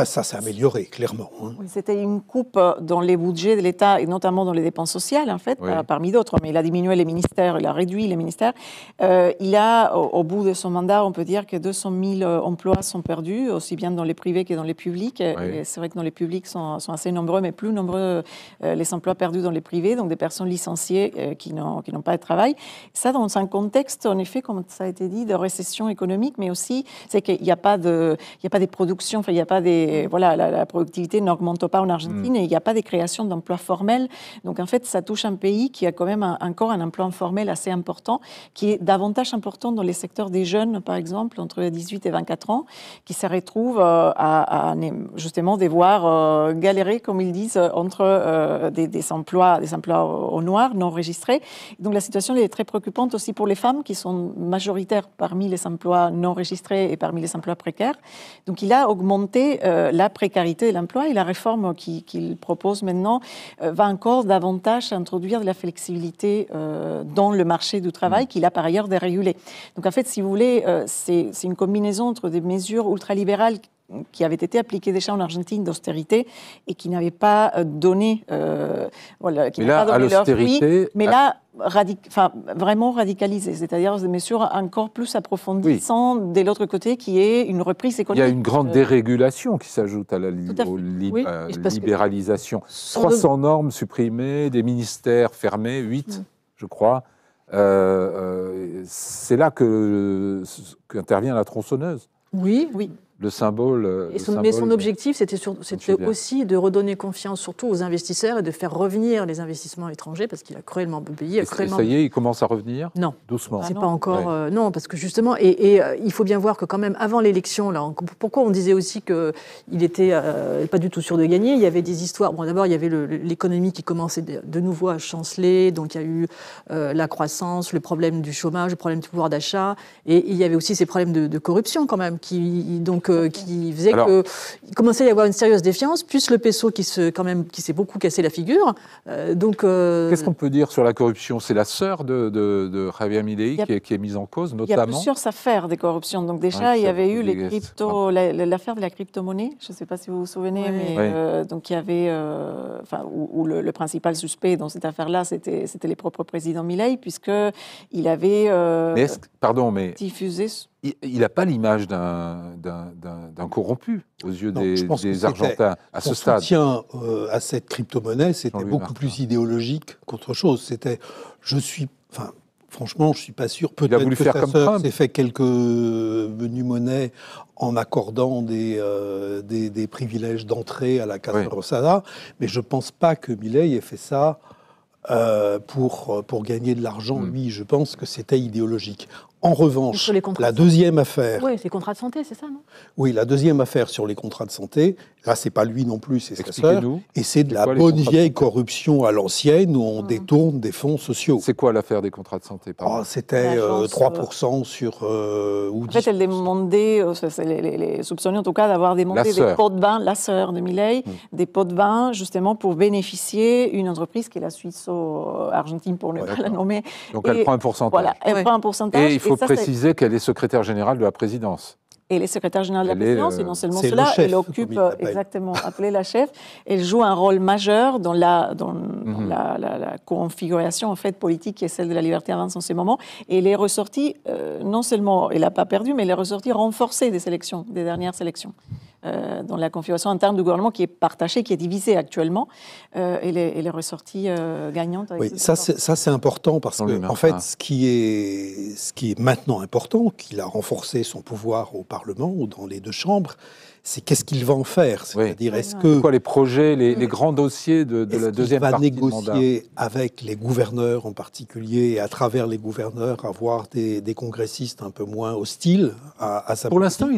ça s'est amélioré, clairement. Oui, c'était une coupe dans les budgets de l'État, et notamment dans les dépenses sociales, en fait, parmi d'autres. Mais il a diminué les ministères, il a réduit les ministères. Il a, au bout de son mandat, on peut dire que 200 000 emplois sont perdus, aussi bien dans les privés que dans les publics. Et c'est vrai que dans les publics sont assez nombreux, mais plus nombreux les emplois perdus dans les privés, donc des personnes licenciées qui n'ont pas de travail. Ça, dans un contexte, en effet, comme ça a été dit, de récession économique, mais aussi, c'est qu'il n'y a pas des productions, il n'y a pas des... Voilà, la productivité n'augmente pas en Argentine, et il n'y a pas des créations d'emplois formels. Donc, en fait, ça touche un pays qui a quand même encore un emploi informel assez important, qui est davantage important dans les secteurs des jeunes, par exemple, entre 18 et 24 ans, qui se retrouvent à justement devoir galérer, comme ils disent, entre des emplois au noir, non enregistrés. Donc, la situation est très préoccupante aussi pour les femmes, qui sont majoritaires parmi les emplois non enregistrés et parmi les emplois précaires. Donc, il a augmenté la précarité de l'emploi, et la réforme qu'il propose maintenant va encore davantage introduire de la flexibilité dans le marché du travail, qu'il a par ailleurs dérégulé. Donc, en fait, si vous voulez, c'est une combinaison entre des mesures ultralibérales qui avaient été appliquées déjà en Argentine d'austérité et qui n'avaient pas donné, qui n'avaient pas donné leur fruit, mais là, vraiment radicalisées, c'est-à-dire des mesures encore plus approfondies, sans, de l'autre côté, qui est une reprise économique. Il y a une grande dérégulation qui s'ajoute à la libéralisation. 300 normes supprimées, des ministères fermés, 8, je crois. C'est là qu'intervient la tronçonneuse. Oui. Le symbole. Mais son objectif, c'était aussi de redonner confiance surtout aux investisseurs et de faire revenir les investissements étrangers, parce qu'il a cruellement payé. Et ça y est, il commence à revenir? Non. Doucement. C'est pas encore. Non, parce que justement, et il faut bien voir que quand même, avant l'élection, pourquoi on disait aussi qu'il était pas du tout sûr de gagner? Il y avait des histoires. Bon, d'abord, il y avait l'économie qui commençait de nouveau à chanceler, donc il y a eu la croissance, le problème du chômage, le problème du pouvoir d'achat, et il y avait aussi ces problèmes de corruption quand même, donc donc qui faisait qu'il commençait à y avoir une sérieuse défiance, plus le peso qui s'est beaucoup cassé la figure. Qu'est-ce qu'on peut dire sur la corruption? C'est la sœur de Javier Milei qui est mise en cause, notamment. Il y a plusieurs affaires de corruption. Donc déjà, il y avait eu l'affaire de la crypto-monnaie. Je ne sais pas si vous vous souvenez, mais donc il y avait, où le principal suspect dans cette affaire-là, c'était les propres présidents Milei, puisque il avait diffusé. Il n'a pas l'image d'un corrompu aux yeux des Argentins à ce stade. Son soutien à cette crypto-monnaie, c'était beaucoup plus idéologique qu'autre chose. Franchement, je ne suis pas sûr. Peut-être que sa sœur s'est fait quelques menus-monnaies en accordant des privilèges d'entrée à la Casa Rosada, mais je ne pense pas que Milei ait fait ça pour gagner de l'argent. Lui, je pense que c'était idéologique. En revanche, la deuxième affaire... Oui, c'est les contrats de santé, c'est ça, non? Oui, la deuxième affaire sur les contrats de santé, là, c'est pas lui non plus, c'est sa sœur. Et c'est de la bonne vieille corruption à l'ancienne où on détourne des fonds sociaux. C'est quoi l'affaire des contrats de santé? C'était 3% sur... en fait, elle demandait, les soupçonnés en tout cas, d'avoir demandé des pots de vin, la sœur de Milei, des pots de vin, justement, pour bénéficier une entreprise qui est la Suisse-Argentine, pour ne pas la nommer. Donc elle prend un pourcentage. Voilà, elle prend un pourcentage. Et il faut préciser qu'elle est secrétaire générale de la présidence. Elle est secrétaire générale de la présidence, et non seulement cela, elle occupe, exactement, appelée la chef, elle joue un rôle majeur dans la configuration en fait, politique qui est celle de la Liberté Avanza en ce moment. Et elle est ressortie, non seulement, elle n'a pas perdu, mais elle est ressortie renforcée des dernières élections. Dans la configuration interne du gouvernement qui est partagée, qui est divisée actuellement, elle est ressortie gagnante. Avec ça c'est important parce que, en fait, ce qui est maintenant important, qu'il a renforcé son pouvoir au Parlement ou dans les deux chambres, c'est qu'est-ce qu'il va en faire. C'est-à-dire, quoi les projets, les grands dossiers de la deuxième partie du mandat? Il va négocier avec les gouverneurs en particulier, et à travers les gouverneurs avoir des congressistes un peu moins hostiles à sa politique. Pour l'instant,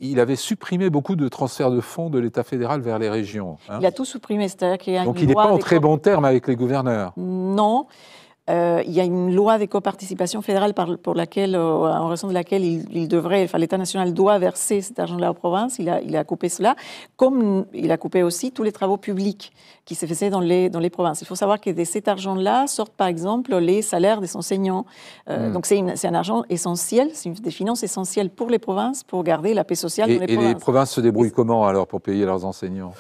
il avait supprimé beaucoup de transferts de fonds de l'État fédéral vers les régions. Il a tout supprimé, c'est-à-dire qu'il y a donc il n'est pas en très bon terme avec les gouverneurs. Non. Il y a une loi d'éco-participation fédérale pour laquelle, en raison de laquelle l'État national doit verser cet argent-là aux provinces. Il a coupé cela, comme il a coupé aussi tous les travaux publics qui se faisaient dans les provinces. Il faut savoir que de cet argent-là sortent, par exemple, les salaires des enseignants. Donc c'est un argent essentiel, c'est des finances essentielles pour les provinces, pour garder la paix sociale dans les provinces. Et les provinces se débrouillent comment, alors, pour payer leurs enseignants?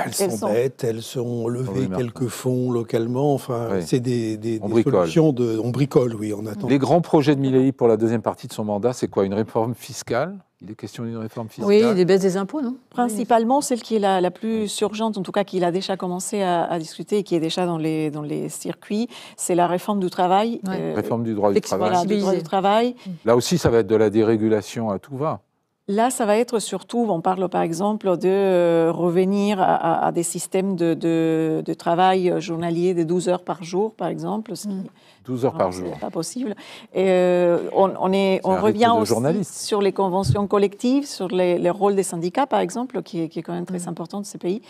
Elles sont bêtes, elles ont levé quelques fonds localement. Enfin, c'est des solutions on bricole, oui, on attend. Les grands projets de Milei pour la deuxième partie de son mandat, c'est quoi? Une réforme fiscale? Il est question d'une réforme fiscale? Oui, des baisses des impôts, non? Principalement, celle qui est la plus urgente, en tout cas qu'il a déjà commencé à discuter et qui est déjà dans les circuits, c'est la réforme du travail. Réforme du droit du travail. Voilà, du droit du travail. Là aussi, ça va être de la dérégulation à tout va. Là, ça va être surtout, on parle par exemple de revenir à des systèmes de travail journalier de 12 heures par jour, par exemple. 12 heures par jour. C'est pas possible. Et on revient aussi sur les conventions collectives, sur les rôles des syndicats, par exemple, qui est quand même très important de ces pays.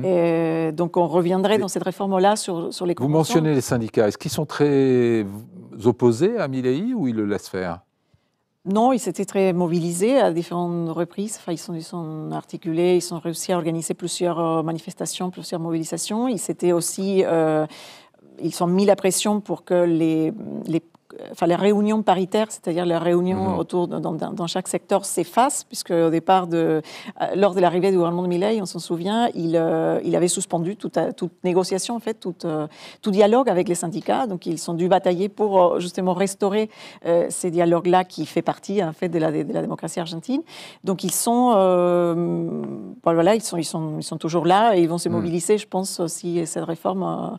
Et donc, on reviendrait dans cette réforme-là sur les conventions. Vous mentionnez les syndicats. Est-ce qu'ils sont très opposés à Milei ou ils le laissent faire? Non, ils s'étaient très mobilisés à différentes reprises. Enfin, ils sont articulés, ils ont réussi à organiser plusieurs manifestations, plusieurs mobilisations. Ils s'étaient aussi, ils ont mis la pression pour que les réunions paritaires, c'est-à-dire les réunions autour dans chaque secteur s'effacent, puisque au départ, lors de l'arrivée du gouvernement de Milei, on s'en souvient, il avait suspendu toute négociation, en fait, tout dialogue avec les syndicats. Donc, ils ont dû batailler pour justement restaurer ces dialogues-là qui fait partie, en fait, de la démocratie argentine. Donc, ils sont toujours là et ils vont se mobiliser, je pense, si cette réforme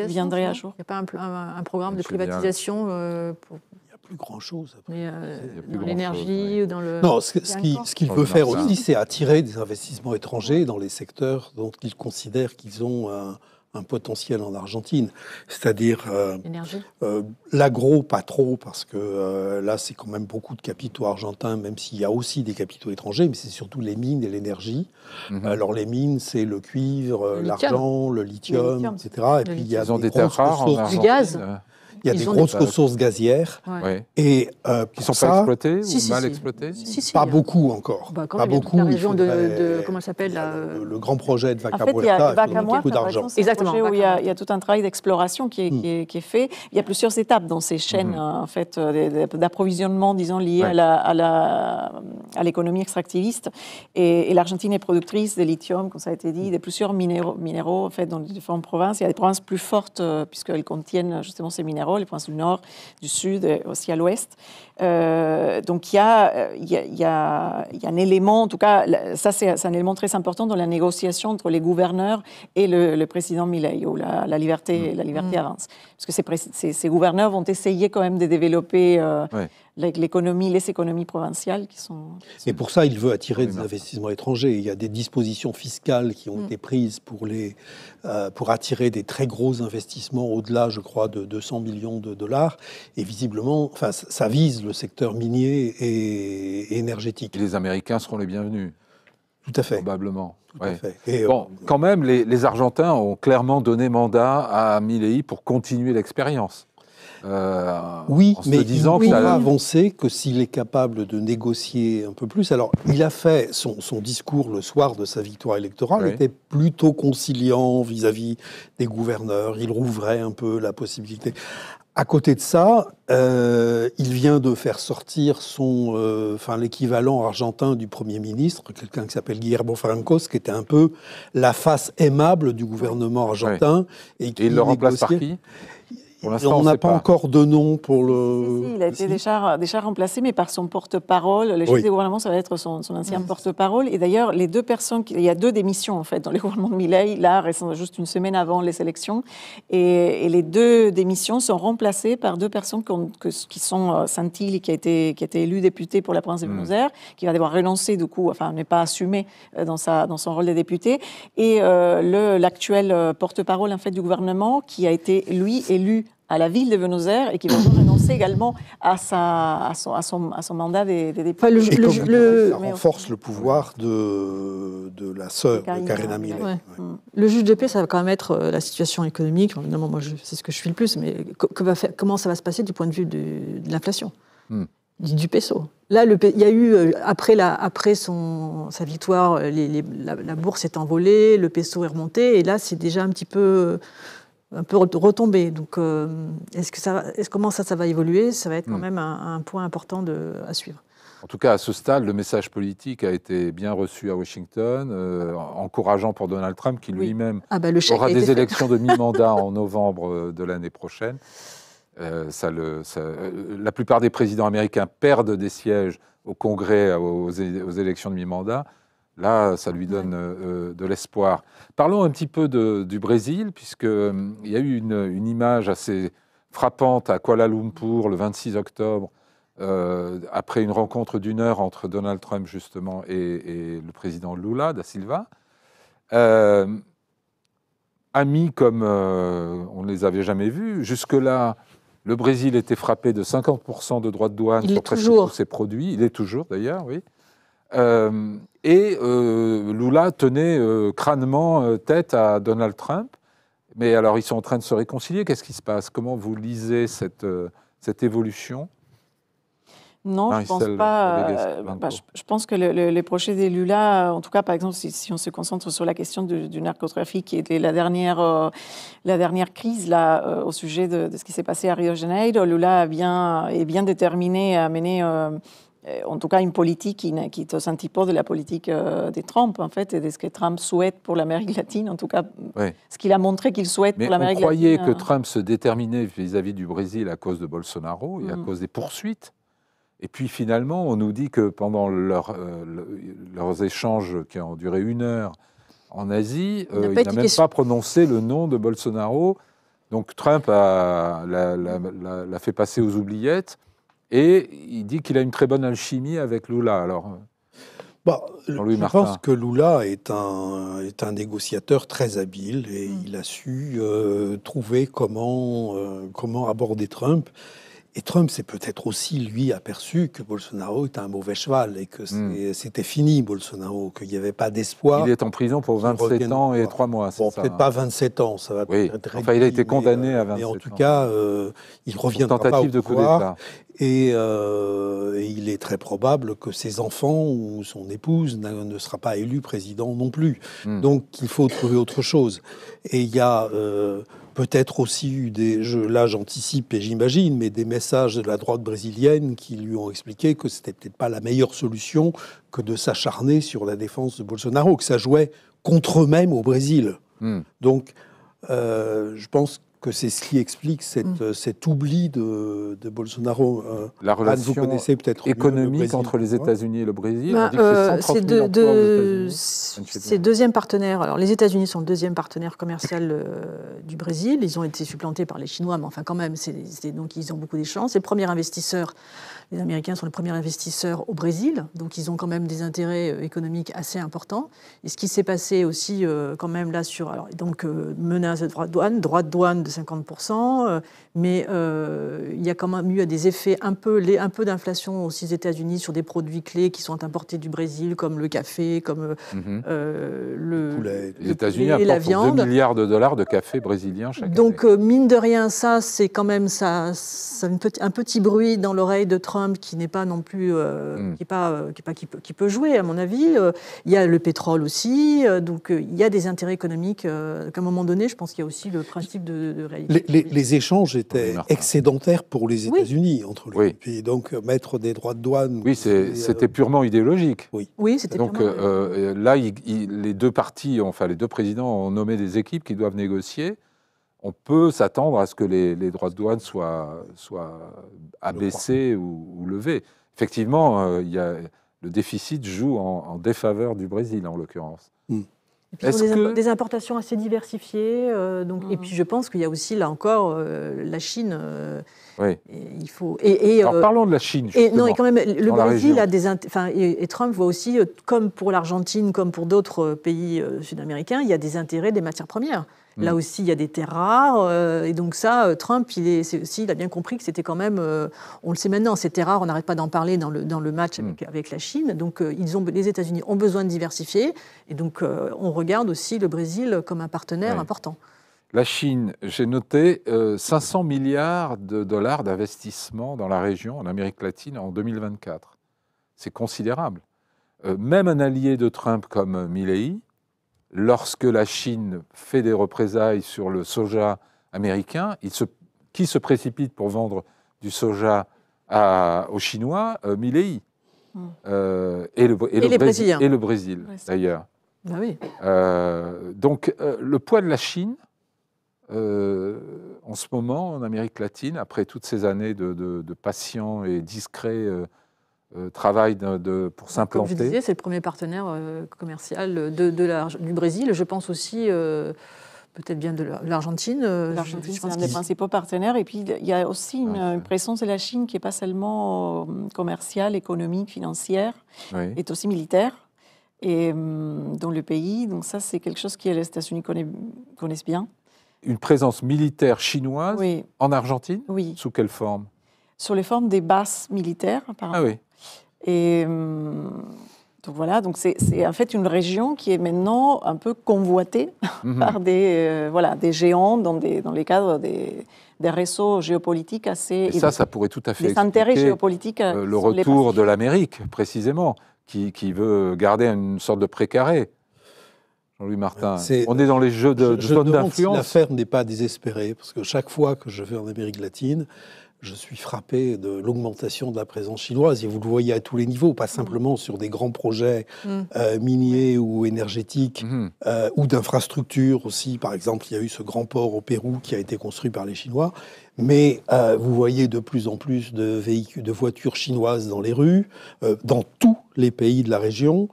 viendrait à jour. Il n'y a pas un programme de privatisation il n'y a plus grand-chose. Dans l'énergie ou dans le... Non, ce qu'il veut faire aussi, c'est attirer des investissements étrangers dans les secteurs dont il considère qu'ils ont un potentiel en Argentine. C'est-à-dire l'agro, pas trop, parce que là, c'est quand même beaucoup de capitaux argentins, même s'il y a aussi des capitaux étrangers, mais c'est surtout les mines et l'énergie. Alors les mines, c'est le cuivre, l'argent, le lithium, etc. Et puis il y a des terres rares, du gaz. Il y a des grosses ressources gazières et qui ne sont pas exploitées ou mal exploitées. Pas beaucoup encore. Pas beaucoup. La région de comment ça s'appelle le grand projet de Vaca Muerta. En fait, il y a Vaca Muerta, par exemple, c'est un projet où il y a tout un travail d'exploration qui est fait. Il y a plusieurs étapes dans ces chaînes en fait d'approvisionnement, disons, liées à l'économie extractiviste. Et l'Argentine est productrice de lithium, comme ça a été dit, de plusieurs minéraux en fait dans les différentes provinces. Il y a des provinces plus fortes puisqu'elles contiennent justement ces minéraux, les provinces du nord, du sud, et aussi à l'ouest. Donc il y a un élément, en tout cas, ça c'est un élément très important dans la négociation entre les gouverneurs et le président Milei, où la liberté avance. Parce que ces gouverneurs vont essayer quand même de développer les économies provinciales qui sont... Et pour ça, il veut attirer des investissements étrangers. Il y a des dispositions fiscales qui ont été prises pour attirer des très gros investissements au-delà, je crois, de 200 millions de dollars. Et visiblement, ça vise le secteur minier et énergétique. Et les Américains seront les bienvenus. Tout à fait. Probablement. Tout à fait. Et quand même, les Argentins ont clairement donné mandat à Milei pour continuer l'expérience. Oui, mais il va avancer que s'il est capable de négocier un peu plus. Alors, il a fait son discours le soir de sa victoire électorale, était plutôt conciliant vis-à-vis des gouverneurs. Il rouvrait un peu la possibilité. À côté de ça, il vient de faire sortir l'équivalent argentin du Premier ministre, quelqu'un qui s'appelle Guillermo Francos, qui était un peu la face aimable du gouvernement argentin. Et il le remplace par qui ? On n'a pas encore de nom pour le... Si, il a été déjà remplacé, mais par son porte-parole. Le chef du gouvernement, ça va être son ancien porte-parole. Et d'ailleurs, les deux personnes... Il y a deux démissions, en fait, dans le gouvernement de Milei, là, juste une semaine avant les élections. Et les deux démissions sont remplacées par deux personnes qui sont Santilli, qui a été élu député pour la province de Buenos Aires, qui va devoir renoncer, du coup, enfin, n'est pas assumé dans son rôle de député. Et l'actuel porte-parole, en fait, du gouvernement, qui a été, lui, élu à la ville de Buenos Aires et qui va renoncer également à son mandat des députés. Ça renforce le pouvoir de la sœur de Karina Milei. Le juge de paix, ça va quand même être la situation économique. Évidemment, moi, c'est ce que je suis le plus, mais comment ça va se passer du point de vue de l'inflation, du peso. Là, il y a eu, après sa victoire, la bourse est envolée, le peso est remonté, et là, c'est déjà un peu retombé. Donc, comment ça va évoluer ? Ça va être quand même un point important à suivre. En tout cas, à ce stade, le message politique a été bien reçu à Washington, encourageant pour Donald Trump, qui lui-même aura des élections de mi-mandat en novembre de l'année prochaine. La plupart des présidents américains perdent des sièges au Congrès aux élections de mi-mandat. Là, ça lui donne de l'espoir. Parlons un petit peu du Brésil, puisqu'il y a eu une image assez frappante à Kuala Lumpur le 26 octobre, après une rencontre d'1 heure entre Donald Trump, justement, et le président Lula da Silva. Amis comme on ne les avait jamais vus. Jusque-là, le Brésil était frappé de 50% de droits de douane sur presque tous ses produits. Il est toujours, d'ailleurs, oui. Et Lula tenait crânement tête à Donald Trump. Mais alors, ils sont en train de se réconcilier. Qu'est-ce qui se passe ? Comment vous lisez cette évolution ? Non, je ne pense pas. Je pense que le projet de Lula, en tout cas, par exemple, si on se concentre sur la question du narcotrafic, qui était la dernière crise là, au sujet de ce qui s'est passé à Rio de Janeiro, Lula est bien déterminé à mener... en tout cas, une politique qui est aux antipodes de la politique de Trump, en fait, et de ce que Trump souhaite pour l'Amérique latine, en tout cas, ce qu'il a montré qu'il souhaite pour l'Amérique latine. Mais on croyait que Trump se déterminait vis-à-vis du Brésil à cause de Bolsonaro et à cause des poursuites. Et puis finalement, on nous dit que pendant leurs échanges qui ont duré 1 heure en Asie, il n'a même pas prononcé le nom de Bolsonaro. Donc Trump l'a fait passer aux oubliettes. Et il dit qu'il a une très bonne alchimie avec Lula. Alors, je pense que Lula est un négociateur très habile et il a su trouver comment aborder Trump. Et Trump s'est peut-être aussi, lui, aperçu que Bolsonaro était un mauvais cheval et que c'était fini, Bolsonaro, qu'il n'y avait pas d'espoir. Il est en prison pour 27 ans et 3 mois, c'est bon, ça, peut-être pas 27 ans, ça va oui. peut-être Enfin, il a été condamné à 27 ans. Mais en tout cas, il reviendra pas au de coup pouvoir. d'État. Et il est très probable que ses enfants ou son épouse ne sera pas élu président non plus. Donc, il faut trouver autre chose. Et il y a peut-être aussi eu là j'anticipe et j'imagine, mais des messages de la droite brésilienne qui lui ont expliqué que c'était peut-être pas la meilleure solution que de s'acharner sur la défense de Bolsonaro, que ça jouait contre eux-mêmes au Brésil. Donc, je pense que c'est ce qui explique cet oubli de Bolsonaro. La relation vous connaissez peut-être économique entre les États-Unis et le Brésil. C'est deuxième partenaire. Alors, les États-Unis sont le deuxième partenaire commercial du Brésil. Ils ont été supplantés par les Chinois, mais enfin, quand même, donc ils ont beaucoup d'échanges. C'est le premier investisseur. Les Américains sont les premiers investisseurs au Brésil, donc ils ont quand même des intérêts économiques assez importants. Et ce qui s'est passé aussi, quand même, là, menace de droit de douane de 50%, mais il y a quand même eu des effets un peu d'inflation aussi aux États-Unis sur des produits clés qui sont importés du Brésil, comme le café, comme le poulet. Les États-Unis apportent 2 milliards de dollars de café brésilien chaque année. Donc, mine de rien, ça, c'est quand même un petit bruit dans l'oreille de Trump qui n'est pas non plus qui peut jouer, à mon avis. Il y a le pétrole aussi, donc il y a des intérêts économiques. Qu'à un moment donné, je pense qu'il y a aussi le principe de réalité. Les échanges étaient excédentaires pour les États-Unis entre les pays. Donc mettre des droits de douane. Oui, c'était purement idéologique. Oui, c'était. Donc là, les deux partis, enfin les deux présidents ont nommé des équipes qui doivent négocier. On peut s'attendre à ce que les droits de douane soient abaissés ou levés. Effectivement, le déficit joue en défaveur du Brésil, en l'occurrence. Et puis, des importations assez diversifiées. Et puis, je pense qu'il y a aussi, là encore, la Chine. Il faut. Alors, parlons de la Chine. Non, et quand même, le Brésil a et Trump voit aussi, comme pour l'Argentine, comme pour d'autres pays sud-américains, il y a des intérêts des matières premières. Là aussi, il y a des terres rares. Et donc ça, Trump, il a bien compris que c'était quand même... on le sait maintenant, ces terres rares, on n'arrête pas d'en parler dans le match avec la Chine. Donc les États-Unis ont besoin de diversifier. Et donc on regarde aussi le Brésil comme un partenaire important. La Chine, j'ai noté 500 milliards de dollars d'investissement dans la région, en Amérique latine, en 2024. C'est considérable. Même un allié de Trump comme Milley, lorsque la Chine fait des représailles sur le soja américain, qui se précipite pour vendre du soja aux Chinois? Milley. Et le Brésil, d'ailleurs. Ah oui. Donc, le poids de la Chine, en ce moment, en Amérique latine, après toutes ces années de patient et discret travail pour s'implanter. Comme je disais, c'est le premier partenaire commercial du Brésil. Je pense aussi peut-être bien de l'Argentine. L'Argentine, c'est un des principaux partenaires. Et puis, il y a aussi une présence de la Chine qui n'est pas seulement commerciale, économique, financière, est aussi militaire et, dans le pays. Donc ça, c'est quelque chose que les États-Unis connaissent bien. Une présence militaire chinoise en Argentine? Oui. Sous quelle forme? Sur les formes des bases militaires, apparemment. Ah oui. Et donc voilà, donc c'est en fait une région qui est maintenant un peu convoitée par des géants dans les cadres des réseaux géopolitiques assez... Et ça pourrait tout à fait expliquer intérêts géopolitiques le retour de l'Amérique, précisément, qui veut garder une sorte de précaré. Jean-Louis Martin, on est dans les jeux de zone d'influence. L'affaire n'est pas désespérée, parce que chaque fois que je vais en Amérique latine, je suis frappé de l'augmentation de la présence chinoise. Et vous le voyez à tous les niveaux, pas simplement sur des grands projets miniers ou énergétiques, ou d'infrastructures aussi. Par exemple, il y a eu ce grand port au Pérou qui a été construit par les Chinois. Mais vous voyez de plus en plus de voitures chinoises dans les rues, dans tous les pays de la région.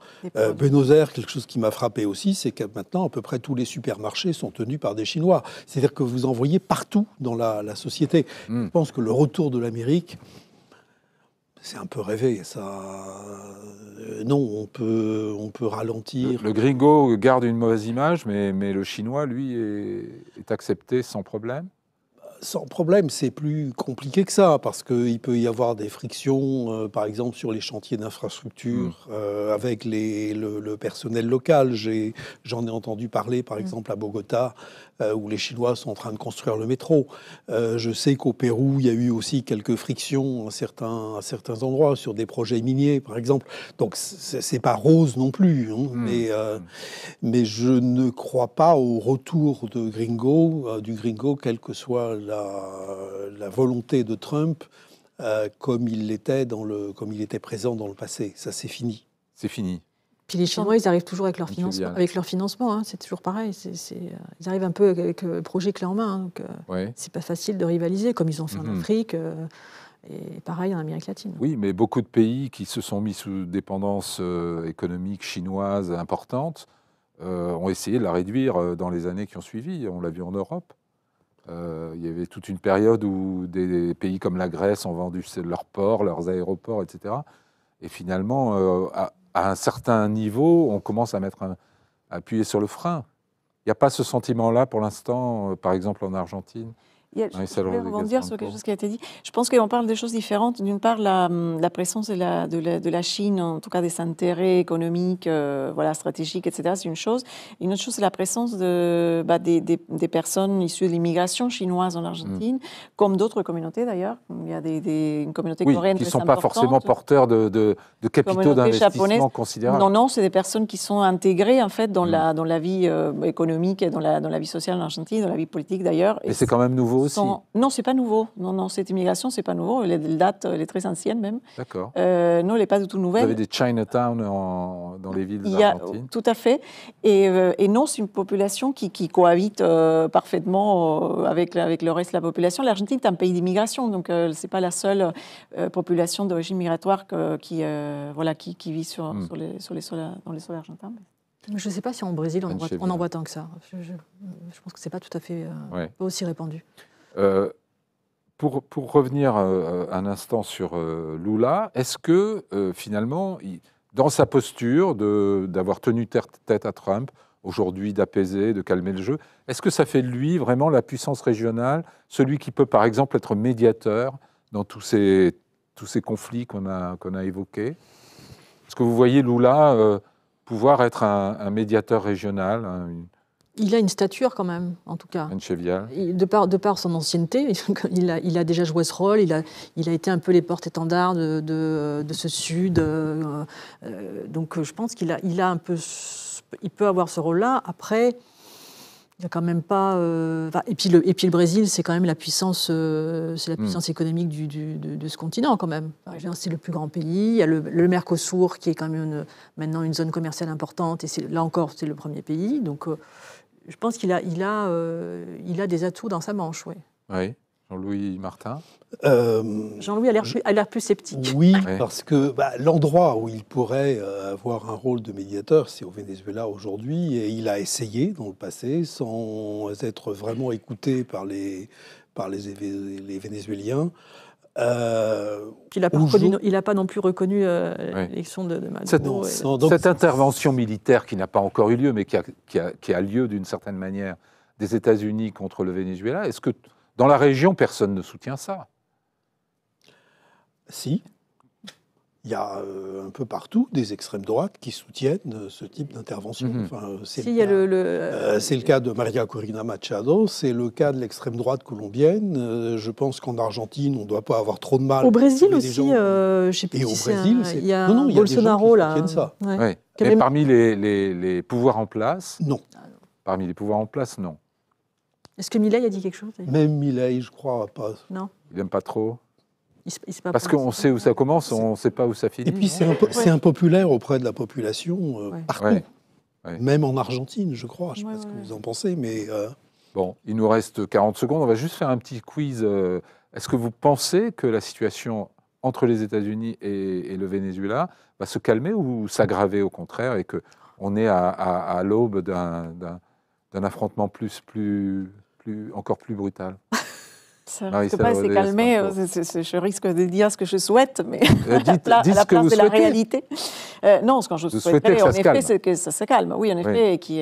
Buenos Aires, quelque chose qui m'a frappé aussi, c'est que maintenant, à peu près tous les supermarchés sont tenus par des Chinois. C'est-à-dire que vous en voyez partout dans la société. Je pense que le retour de l'Amérique, c'est un peu rêvé. Non, on peut ralentir. Le gringo garde une mauvaise image, mais le Chinois, lui, est accepté sans problème. Sans problème, c'est plus compliqué que ça, parce qu'il peut y avoir des frictions, par exemple, sur les chantiers d'infrastructure avec le personnel local. J'en ai entendu parler, par exemple, à Bogota, où les Chinois sont en train de construire le métro. Je sais qu'au Pérou, il y a eu aussi quelques frictions à certains endroits, sur des projets miniers, par exemple. Donc, c'est pas rose non plus, hein, mais je ne crois pas au retour du Gringo, quelle que soit la volonté de Trump, comme il était présent dans le passé. Ça, c'est fini. C'est fini. Puis les Chinois, ils arrivent toujours avec leur financement. Hein, c'est toujours pareil. Ils arrivent un peu avec le projet clé en main. Hein, donc, c'est pas facile de rivaliser, comme ils ont fait en Afrique. Et pareil en Amérique latine. Oui, mais beaucoup de pays qui se sont mis sous dépendance économique chinoise importante ont essayé de la réduire dans les années qui ont suivi. On l'a vu en Europe. Il y avait toute une période où des pays comme la Grèce ont vendu leurs ports, leurs aéroports, etc. Et finalement, à un certain niveau, on commence à appuyer sur le frein. Il n'y a pas ce sentiment-là pour l'instant, par exemple en Argentine. Je voulais rebondir sur quelque chose qui a été dit. Je pense qu'on parle des choses différentes. D'une part, la présence de la Chine, en tout cas des intérêts économiques, stratégiques, etc., c'est une chose. Une autre chose, c'est la présence des personnes issues de l'immigration chinoise en Argentine, comme d'autres communautés d'ailleurs. Il y a une communauté coréenne qui ne très sont pas forcément porteurs de capitaux d'investissement considérables. Non, c'est des personnes qui sont intégrées en fait dans la vie économique et dans la vie sociale en Argentine, dans la vie politique d'ailleurs. Et c'est quand même nouveau aussi. Non, c'est pas nouveau. Non, cette immigration, c'est pas nouveau. Elle est très ancienne même. D'accord. Non, elle n'est pas du tout nouvelle. Vous avez des Chinatown dans les villes d'Argentine. Tout à fait. Et non, c'est une population qui cohabite parfaitement avec le reste de la population. L'Argentine est un pays d'immigration, donc c'est pas la seule population d'origine migratoire qui vit dans les sols argentins. Je ne sais pas si en Brésil, on en voit tant que ça. Je pense que ce n'est pas tout à fait pas aussi répandu. Pour revenir un instant sur Lula, est-ce que finalement, dans sa posture d'avoir tenu tête à Trump, aujourd'hui d'apaiser, de calmer le jeu, est-ce que ça fait de lui vraiment la puissance régionale, celui qui peut par exemple être médiateur dans tous ces conflits qu'on a évoqués? Est-ce que vous voyez Lula pouvoir être un médiateur régional Il a une stature quand même, en tout cas. De par son ancienneté, il a déjà joué ce rôle, il a été un peu les porte-étendards de ce Sud. Donc je pense qu'il a un peu... Il peut avoir ce rôle-là. Après, il n'y a quand même pas... et puis le Brésil, c'est quand même la puissance, économique de ce continent, quand même. C'est le plus grand pays. Il y a le Mercosur, qui est quand même maintenant une zone commerciale importante. Et là encore, c'est le premier pays. Donc... je pense qu'il a des atouts dans sa manche, oui. Oui. Jean-Louis Martin. Jean-Louis a l'air plus sceptique. Oui, parce que l'endroit où il pourrait avoir un rôle de médiateur, c'est au Venezuela aujourd'hui, et il a essayé dans le passé, sans être vraiment écouté par les Vénézuéliens. Il n'a pas non plus reconnu l'élection de Maduro. Cette intervention militaire qui n'a pas encore eu lieu, mais qui a lieu d'une certaine manière des États-Unis contre le Venezuela, est-ce que dans la région, personne ne soutient ça? Si. Il y a un peu partout des extrêmes droites qui soutiennent ce type d'intervention. C'est le cas de Maria Corina Machado, c'est le cas de l'extrême droite colombienne. Je pense qu'en Argentine, on ne doit pas avoir trop de mal. Au Brésil aussi, je ne sais plus si il y a Bolsonaro là. Ça. Ouais. Et parmi les pouvoirs en place? Non. Parmi les pouvoirs en place, non. Est-ce que Milei a dit quelque chose? Même Milei, je crois pas. Non. Il n'aime pas trop. Parce qu'on sait où ça commence, on ne sait pas où ça finit. Et puis c'est impopulaire auprès de la population partout. Ouais. Même en Argentine, je crois. Je ne sais pas ce que vous en pensez, mais... Bon, il nous reste 40 secondes. On va juste faire un petit quiz. Est-ce que vous pensez que la situation entre les États-Unis et le Venezuela va se calmer ou s'aggraver au contraire, et qu'on est à l'aube d'un affrontement encore plus brutal? Ça ne risque pas de se calmer. Je risque de dire ce que je souhaite, mais dites à la place de la souhaitez. réalité. Non, ce que je souhaiterais, en effet, c'est que ça se calme. Oui, en effet, et que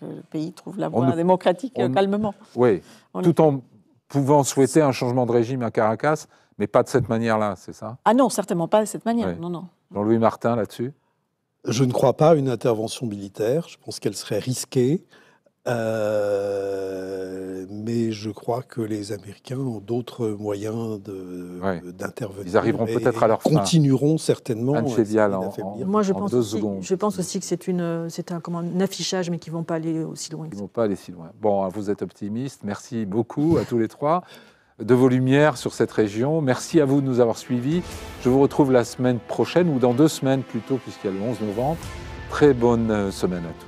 le pays trouve la voie démocratique calmement. Oui, tout en pouvant souhaiter un changement de régime à Caracas, mais pas de cette manière-là, c'est ça? Ah non, certainement pas de cette manière. Ouais. Non. Jean-Louis Martin, là-dessus? Je ne crois pas à une intervention militaire. Je pense qu'elle serait risquée. Mais je crois que les Américains ont d'autres moyens d'intervenir. Ils arriveront peut-être à leur fin. Continueront certainement à d'affaiblir. Moi, je pense aussi que c'est un affichage, mais qu'ils ne vont pas aller aussi loin. Ils ne vont pas aller si loin. Bon, vous êtes optimistes. Merci beaucoup à tous les trois de vos lumières sur cette région. Merci à vous de nous avoir suivis. Je vous retrouve la semaine prochaine, ou dans 2 semaines plutôt, puisqu'il y a le 11 novembre. Très bonne semaine à tous.